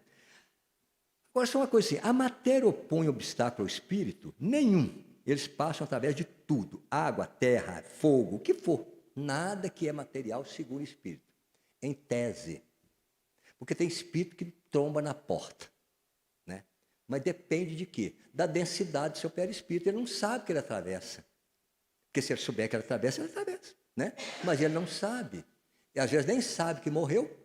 Agora, só uma coisa assim, a matéria opõe obstáculo ao espírito? Nenhum. Eles passam através de tudo, água, terra, fogo, o que for. Nada que é material segura o espírito, em tese. Porque tem espírito que tromba na porta, né? Mas depende de quê? Da densidade do seu perispírito. Ele não sabe que ele atravessa. Porque se ele souber que ele atravessa, né? Mas ele não sabe. E às vezes nem sabe que morreu.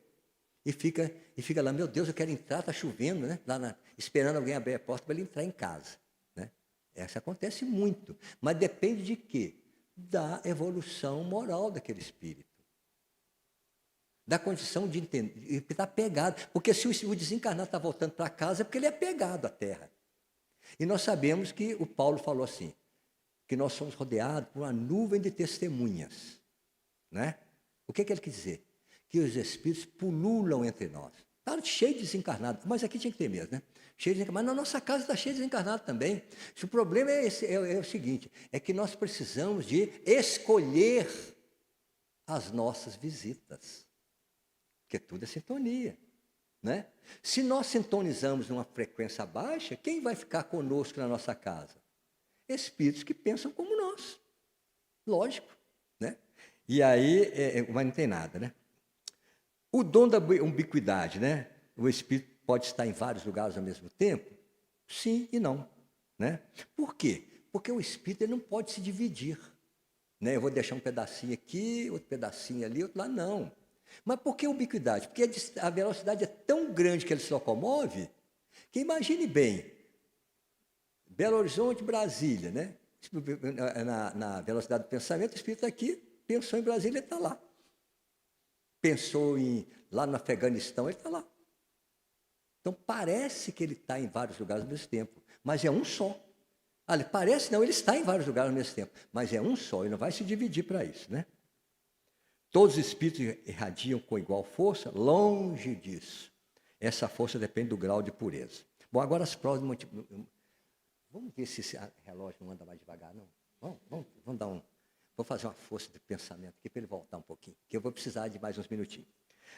E fica lá, meu Deus, eu quero entrar, está chovendo, né? Esperando alguém abrir a porta para ele entrar em casa. Né? Isso acontece muito. Mas depende de quê? Da evolução moral daquele espírito. Da condição de entender, que está pegado. Porque se o desencarnado está voltando para casa, é porque ele é pegado à terra. E nós sabemos que o Paulo falou assim, que nós somos rodeados por uma nuvem de testemunhas. Né? O que ele quer dizer? Que os espíritos pululam entre nós. Está cheio de desencarnados, mas aqui tinha que ter mesmo, né? Cheio de desencarnados, mas na nossa casa está cheio de desencarnados também. O problema é o seguinte, é que nós precisamos de escolher as nossas visitas, porque tudo é sintonia, né? Se nós sintonizamos numa frequência baixa, quem vai ficar conosco na nossa casa? Espíritos que pensam como nós, lógico, né? E aí, mas não tem nada, né? O dom da ubiquidade, né? O espírito pode estar em vários lugares ao mesmo tempo? Sim e não, né? Por quê? Porque o espírito ele não pode se dividir, né? Eu vou deixar um pedacinho aqui, outro pedacinho ali, outro lá, não. Mas por que ubiquidade? Porque a velocidade é tão grande que ele se locomove, que imagine bem, Belo Horizonte, Brasília, né? Na velocidade do pensamento, o espírito está aqui, pensou em Brasília, ele está lá. Pensou lá no Afeganistão, ele está lá. Então, parece que ele está em vários lugares ao mesmo tempo, mas é um só. Parece não, ele está em vários lugares ao mesmo tempo, mas é um só, e não vai se dividir para isso, né? Todos os espíritos irradiam com igual força? Longe disso. Essa força depende do grau de pureza. Bom, agora as provas... Vamos ver se esse relógio não anda mais devagar, não? Vamos dar Vou fazer uma força de pensamento aqui para ele voltar um pouquinho, que eu vou precisar de mais uns minutinhos.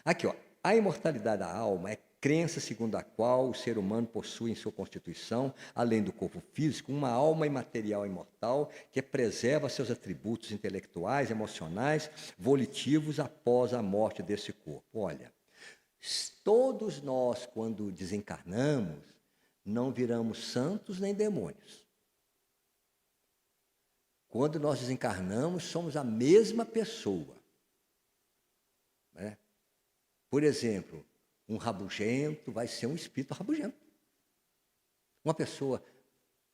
Aqui, ó, a imortalidade da alma é crença segundo a qual o ser humano possui em sua constituição, além do corpo físico, uma alma imaterial imortal que preserva seus atributos intelectuais, emocionais, volitivos após a morte desse corpo. Olha, todos nós, quando desencarnamos, não viramos santos nem demônios. Quando nós desencarnamos, somos a mesma pessoa. Né? Por exemplo, um rabugento vai ser um espírito rabugento. Uma pessoa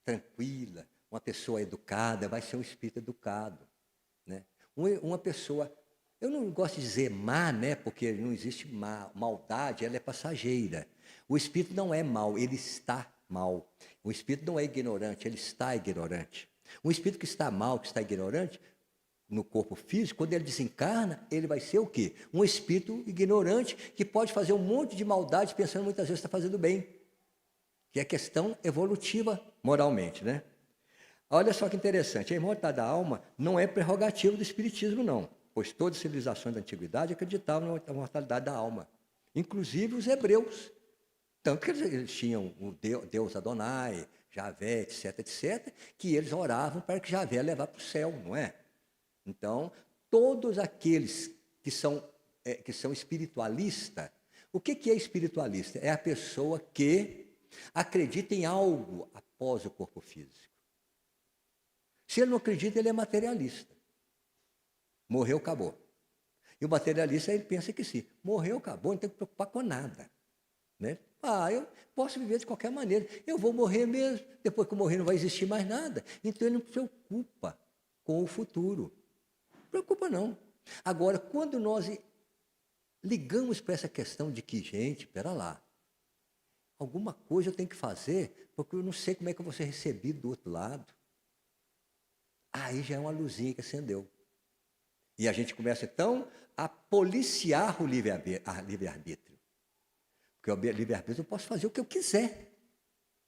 tranquila, uma pessoa educada, vai ser um espírito educado. Né? Uma pessoa, eu não gosto de dizer má, né? Porque não existe maldade, ela é passageira. O espírito não é mau, ele está mal. O espírito não é ignorante, ele está ignorante. Um espírito que está mal, que está ignorante, no corpo físico, quando ele desencarna, ele vai ser o quê? Um espírito ignorante que pode fazer um monte de maldade pensando muitas vezes está fazendo bem. Que é questão evolutiva moralmente, né? Olha só que interessante, a imortalidade da alma não é prerrogativa do espiritismo, não. Pois todas as civilizações da antiguidade acreditavam na mortalidade da alma. Inclusive os hebreus. Tanto que eles tinham o Deus Adonai, Javé, etc., etc., que eles oravam para que Javé levasse para o céu, não é? Então, todos aqueles que são espiritualistas O que é espiritualista? É a pessoa que acredita em algo após o corpo físico. Se ele não acredita, ele é materialista. Morreu, acabou. E o materialista, ele pensa que sim. Morreu, acabou, não tem que preocupar com nada. Né? Eu posso viver de qualquer maneira. Eu vou morrer mesmo. Depois que eu morrer, não vai existir mais nada. Então, ele não se preocupa com o futuro. Não preocupa, não. Agora, quando nós ligamos para essa questão de que, gente, espera lá, alguma coisa eu tenho que fazer, porque eu não sei como é que eu vou ser recebido do outro lado. Aí já é uma luzinha que acendeu. E a gente começa, então, a policiar o livre-arbítrio. Porque o livre-arbítrio eu posso fazer o que eu quiser.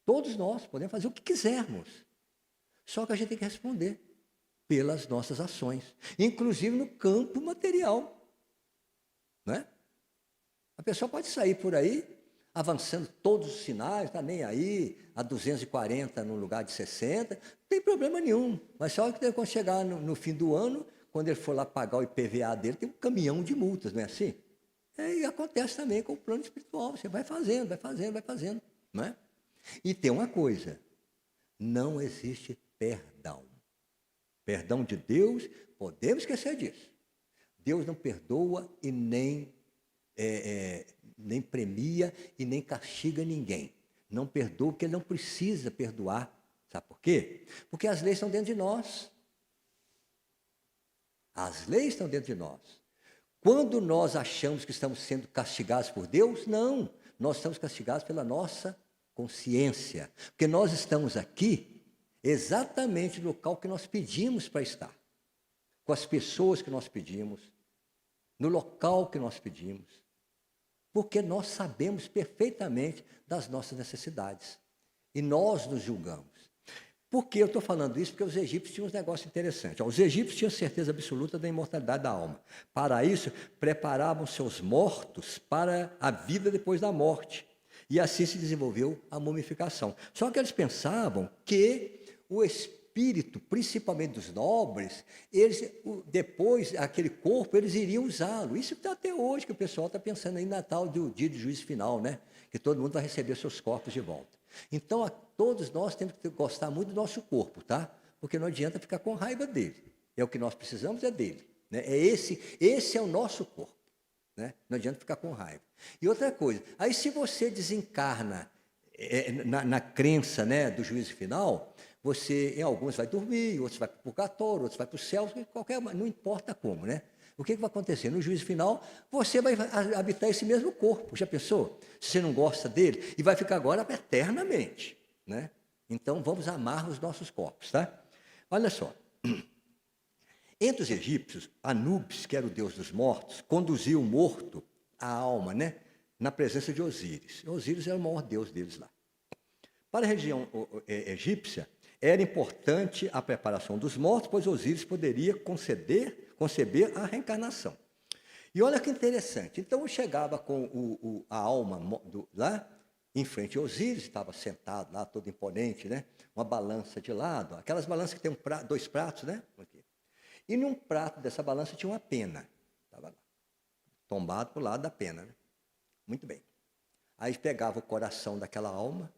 Todos nós podemos fazer o que quisermos. Só que a gente tem que responder pelas nossas ações, inclusive no campo material. Né? A pessoa pode sair por aí, avançando todos os sinais, está nem aí, a 240 no lugar de 60, não tem problema nenhum. Mas só que quando chegar no fim do ano, quando ele for lá pagar o IPVA dele, tem um caminhão de multas, não é assim? E acontece também com o plano espiritual, você vai fazendo, vai fazendo, vai fazendo. Não é? E tem uma coisa, não existe perdão. Perdão de Deus, podemos esquecer disso. Deus não perdoa e nem premia e nem castiga ninguém. Não perdoa porque Ele não precisa perdoar. Sabe por quê? Porque as leis estão dentro de nós. As leis estão dentro de nós. Quando nós achamos que estamos sendo castigados por Deus, não. Nós estamos castigados pela nossa consciência. Porque nós estamos aqui exatamente no local que nós pedimos para estar. Com as pessoas que nós pedimos. No local que nós pedimos. Porque nós sabemos perfeitamente das nossas necessidades. E nós nos julgamos. Por que eu estou falando isso? Porque os egípcios tinham um negócio interessante. Os egípcios tinham certeza absoluta da imortalidade da alma. Para isso, preparavam seus mortos para a vida depois da morte. E assim se desenvolveu a mumificação. Só que eles pensavam que o espírito, principalmente dos nobres, eles, depois, aquele corpo, eles iriam usá-lo. Isso está até hoje, que o pessoal está pensando aí no Natal, do dia de juízo final, né? Que todo mundo vai receber seus corpos de volta. Então, todos nós temos que gostar muito do nosso corpo, tá? Porque não adianta ficar com raiva dele. O que nós precisamos é dele. Né? Esse é o nosso corpo. Né? Não adianta ficar com raiva. E outra coisa, aí se você desencarna na crença, né, do juízo final, você, em alguns vai dormir, outros vai para o purgatório, outros vai para o céu, não importa como, né? O que vai acontecer? No juízo final, você vai habitar esse mesmo corpo. Já pensou? Se você não gosta dele, e vai ficar agora eternamente. Né? Então, vamos amar os nossos corpos. Tá? Olha só. Entre os egípcios, Anubis, que era o deus dos mortos, conduzia o morto, a alma, né? Na presença de Osíris. Osíris era o maior deus deles lá. Para a região egípcia, era importante a preparação dos mortos, pois Osíris poderia conceber a reencarnação. E olha que interessante. Então, eu chegava com a alma lá, em frente a Osíris, estava sentado lá, todo imponente, né? Uma balança de lado, aquelas balanças que tem dois pratos, né? Aqui. E num prato dessa balança tinha uma pena. Estava lá, tombado para o lado da pena. Né? Muito bem. Aí pegava o coração daquela alma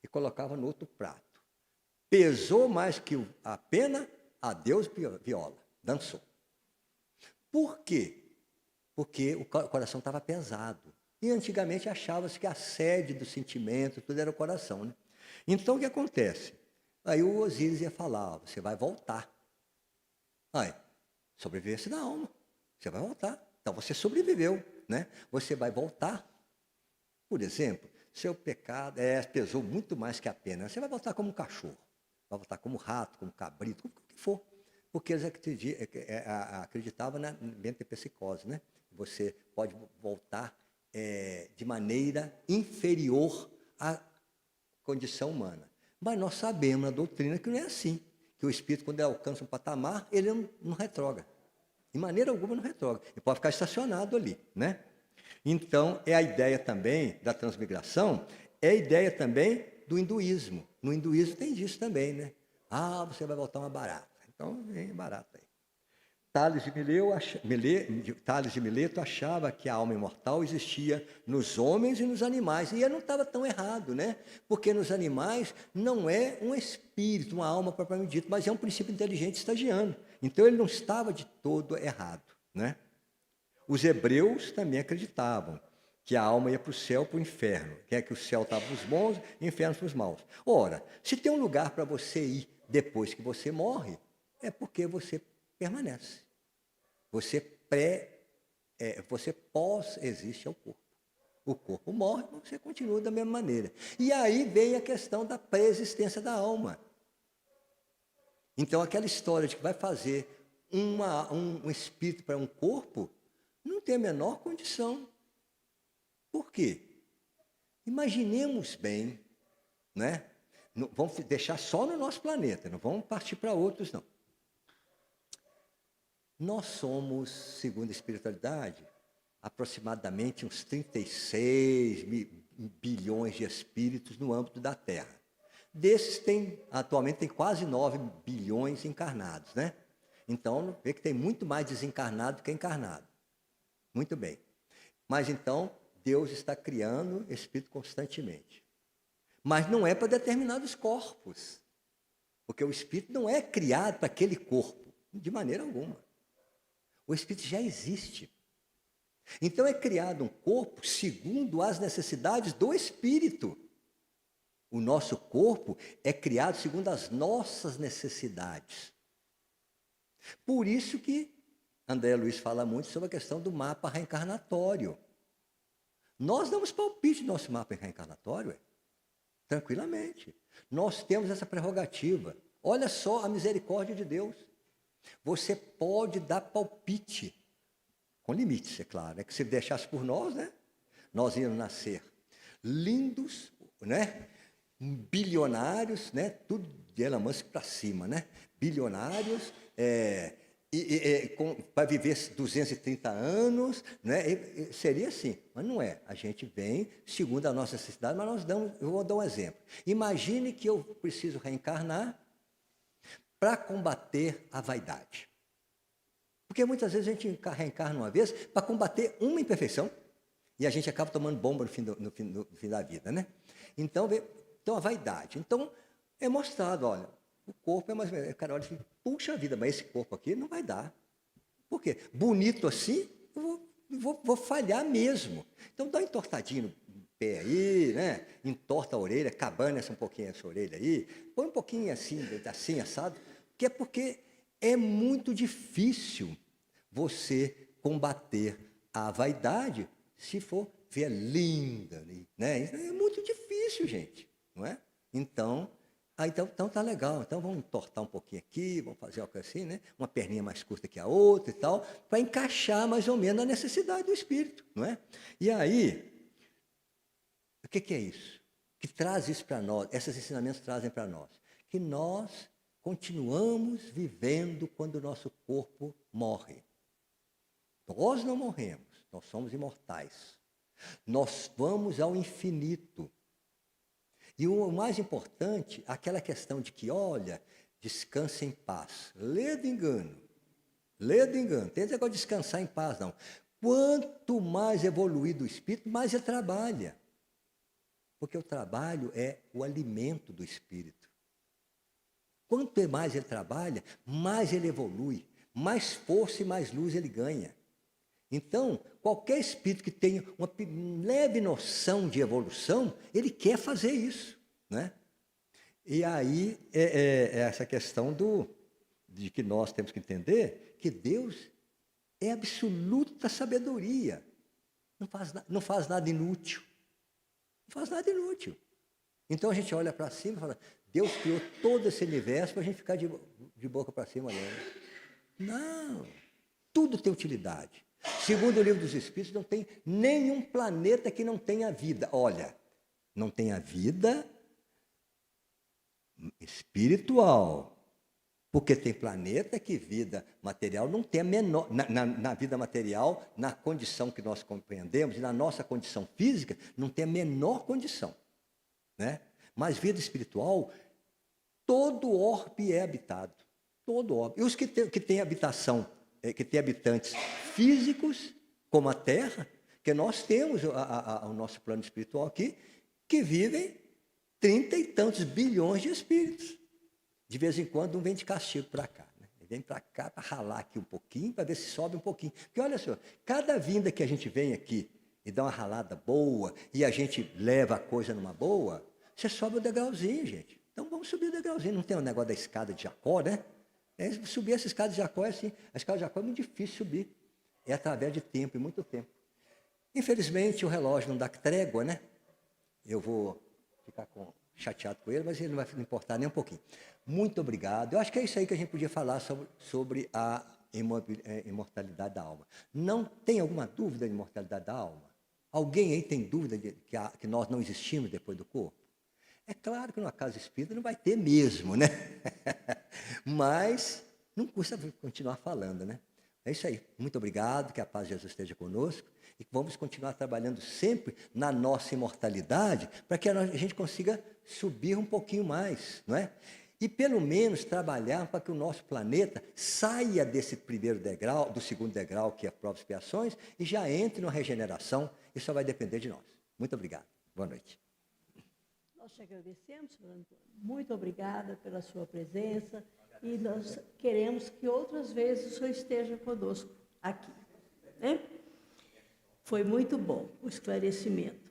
e colocava no outro prato. Pesou mais que a pena, a Deus viola, dançou. Por quê? Porque o coração estava pesado. E antigamente achava-se que a sede do sentimento, tudo era o coração. Né? Então, o que acontece? Aí o Osíris ia falar, você vai voltar. Aí, sobrevivência da alma, você vai voltar. Então, você sobreviveu, né? Você vai voltar. Por exemplo, seu pecado pesou muito mais que a pena. Você vai voltar como um cachorro, vai voltar como rato, como cabrito, como o que for. Porque eles acreditavam na metempsicose, né? Você pode voltar de maneira inferior à condição humana. Mas nós sabemos na doutrina que não é assim. Que o espírito, quando ele alcança um patamar, ele não retroga. De maneira alguma não retroga. Ele pode ficar estacionado ali, né? Então, é a ideia também da transmigração, é a ideia também do hinduísmo. No hinduísmo tem disso também, né? Você vai voltar uma barata. Então, vem barata aí. Tales de Mileto achava que a alma imortal existia nos homens e nos animais. E ele não estava tão errado, né? Porque nos animais não é um espírito, uma alma propriamente dita, mas é um princípio inteligente estagiando. Então ele não estava de todo errado, né? Os hebreus também acreditavam que a alma ia para o céu, para o inferno. Que é que o céu estava para os bons e o inferno para os maus. Ora, se tem um lugar para você ir depois que você morre, é porque você permanece. Você pós-existe ao corpo. O corpo morre, mas você continua da mesma maneira. E aí vem a questão da pré-existência da alma. Então, aquela história de que vai fazer um espírito para um corpo, não tem a menor condição. Por quê? Imaginemos bem, né? Não, vamos deixar só no nosso planeta, não vamos partir para outros, não. Nós somos, segundo a espiritualidade, aproximadamente uns 36 bilhões de espíritos no âmbito da Terra. Desses, atualmente, tem quase 9 bilhões encarnados, né? Então, vê que tem muito mais desencarnado do que encarnado. Muito bem. Mas, então, Deus está criando espírito constantemente. Mas não é para determinados corpos. Porque o espírito não é criado para aquele corpo, de maneira alguma. O espírito já existe. Então é criado um corpo segundo as necessidades do espírito. O nosso corpo é criado segundo as nossas necessidades. Por isso que André Luiz fala muito sobre a questão do mapa reencarnatório. Nós damos palpite no nosso mapa reencarnatório, tranquilamente. Nós temos essa prerrogativa. Olha só a misericórdia de Deus. Você pode dar palpite, com limites, é claro, que se deixasse por nós, né? Nós íamos nascer lindos, né? Bilionários, né? Tudo de Elon Musk para cima, né? Bilionários, para viver 230 anos, né? Seria assim, mas não é. A gente vem segundo a nossa necessidade, mas eu vou dar um exemplo. Imagine que eu preciso reencarnar para combater a vaidade. Porque muitas vezes a gente reencarna uma vez para combater uma imperfeição e a gente acaba tomando bomba no fim da vida, né? Então a vaidade. Então, é mostrado, olha, o corpo é mais... O cara olha assim, puxa vida, mas esse corpo aqui não vai dar. Por quê? Bonito assim, eu vou falhar mesmo. Então, dá uma entortadinha no pé aí, né? Entorta a orelha, cabana um pouquinho essa orelha aí, põe um pouquinho assim assado, que é porque é muito difícil você combater a vaidade se for ver linda, né? É muito difícil, gente, não é? Então tá legal. Então vamos entortar um pouquinho aqui, vamos fazer algo assim, né? Uma perninha mais curta que a outra e tal, para encaixar mais ou menos a necessidade do espírito, não é? E aí, o que é isso? Que traz isso para nós? Esses ensinamentos trazem para nós que nós continuamos vivendo quando o nosso corpo morre. Nós não morremos, nós somos imortais. Nós vamos ao infinito. E o mais importante, aquela questão de que, olha, descanse em paz. Ledo engano. Tem esse negócio de descansar em paz, não. Quanto mais evoluído o espírito, mais ele trabalha. Porque o trabalho é o alimento do espírito. Quanto mais ele trabalha, mais ele evolui, mais força e mais luz ele ganha. Então, qualquer espírito que tenha uma leve noção de evolução, ele quer fazer isso, né? E aí é essa questão de que nós temos que entender que Deus é absoluta sabedoria. Não faz nada inútil. Não faz nada inútil. Então a gente olha para cima e fala, Deus criou todo esse universo para a gente ficar de boca para cima olhando. Não, tudo tem utilidade. Segundo o Livro dos Espíritos, não tem nenhum planeta que não tenha vida. Olha, não tenha vida espiritual. Porque tem planeta que vida material não tem a menor... Na vida material, na condição que nós compreendemos, e na nossa condição física, não tem a menor condição. Né? Mas vida espiritual, todo orbe é habitado. Todo orbe. E os que têm habitação que tem habitantes físicos, como a Terra, que nós temos o nosso plano espiritual aqui, que vivem 30 e tantos bilhões de espíritos. De vez em quando, um vem de castigo para cá. Né? Ele vem para cá para ralar aqui um pouquinho, para ver se sobe um pouquinho. Porque olha só, cada vinda que a gente vem aqui e dá uma ralada boa, e a gente leva a coisa numa boa, você sobe o degrauzinho, gente. Então vamos subir o degrauzinho. Não tem o negócio da escada de Jacó, né? Subir essa escada de Jacó é assim. A escada de Jacó é muito difícil subir. É através de tempo, e muito tempo. Infelizmente, o relógio não dá trégua, né? Eu vou ficar chateado com ele, mas ele não vai importar nem um pouquinho. Muito obrigado. Eu acho que é isso aí que a gente podia falar sobre a imortalidade da alma. Não tem alguma dúvida da imortalidade da alma? Alguém aí tem dúvida que nós não existimos depois do corpo? É claro que numa casa espírita não vai ter mesmo, né? Mas não custa continuar falando, né? É isso aí. Muito obrigado, que a paz de Jesus esteja conosco e vamos continuar trabalhando sempre na nossa imortalidade para que a gente consiga subir um pouquinho mais, não é? E pelo menos trabalhar para que o nosso planeta saia desse primeiro degrau, do segundo degrau, que é a prova de expiações, e já entre numa regeneração. Isso só vai depender de nós. Muito obrigado. Boa noite. Nós te agradecemos, Fernando Antônio. Muito obrigada pela sua presença e nós queremos que outras vezes o senhor esteja conosco aqui. Né? Foi muito bom o esclarecimento.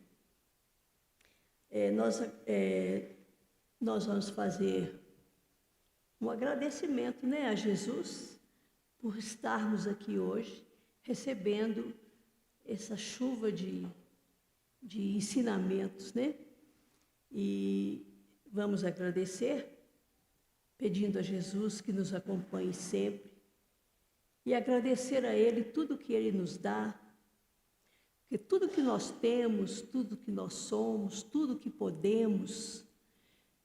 Nós vamos fazer um agradecimento, né, a Jesus por estarmos aqui hoje, recebendo essa chuva de ensinamentos, né? E vamos agradecer, pedindo a Jesus que nos acompanhe sempre e agradecer a Ele tudo que Ele nos dá, porque tudo que nós temos, tudo que nós somos, tudo que podemos,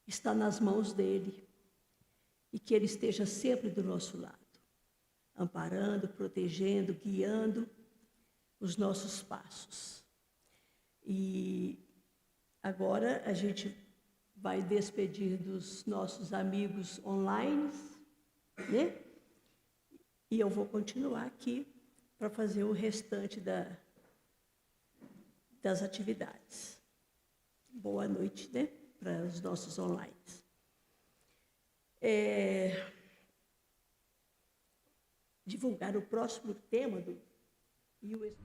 está nas mãos dEle. E que Ele esteja sempre do nosso lado, amparando, protegendo, guiando os nossos passos. E agora a gente vai despedir dos nossos amigos online, né? E eu vou continuar aqui para fazer o restante das atividades. Boa noite, né? Para os nossos online. Divulgar o próximo tema do US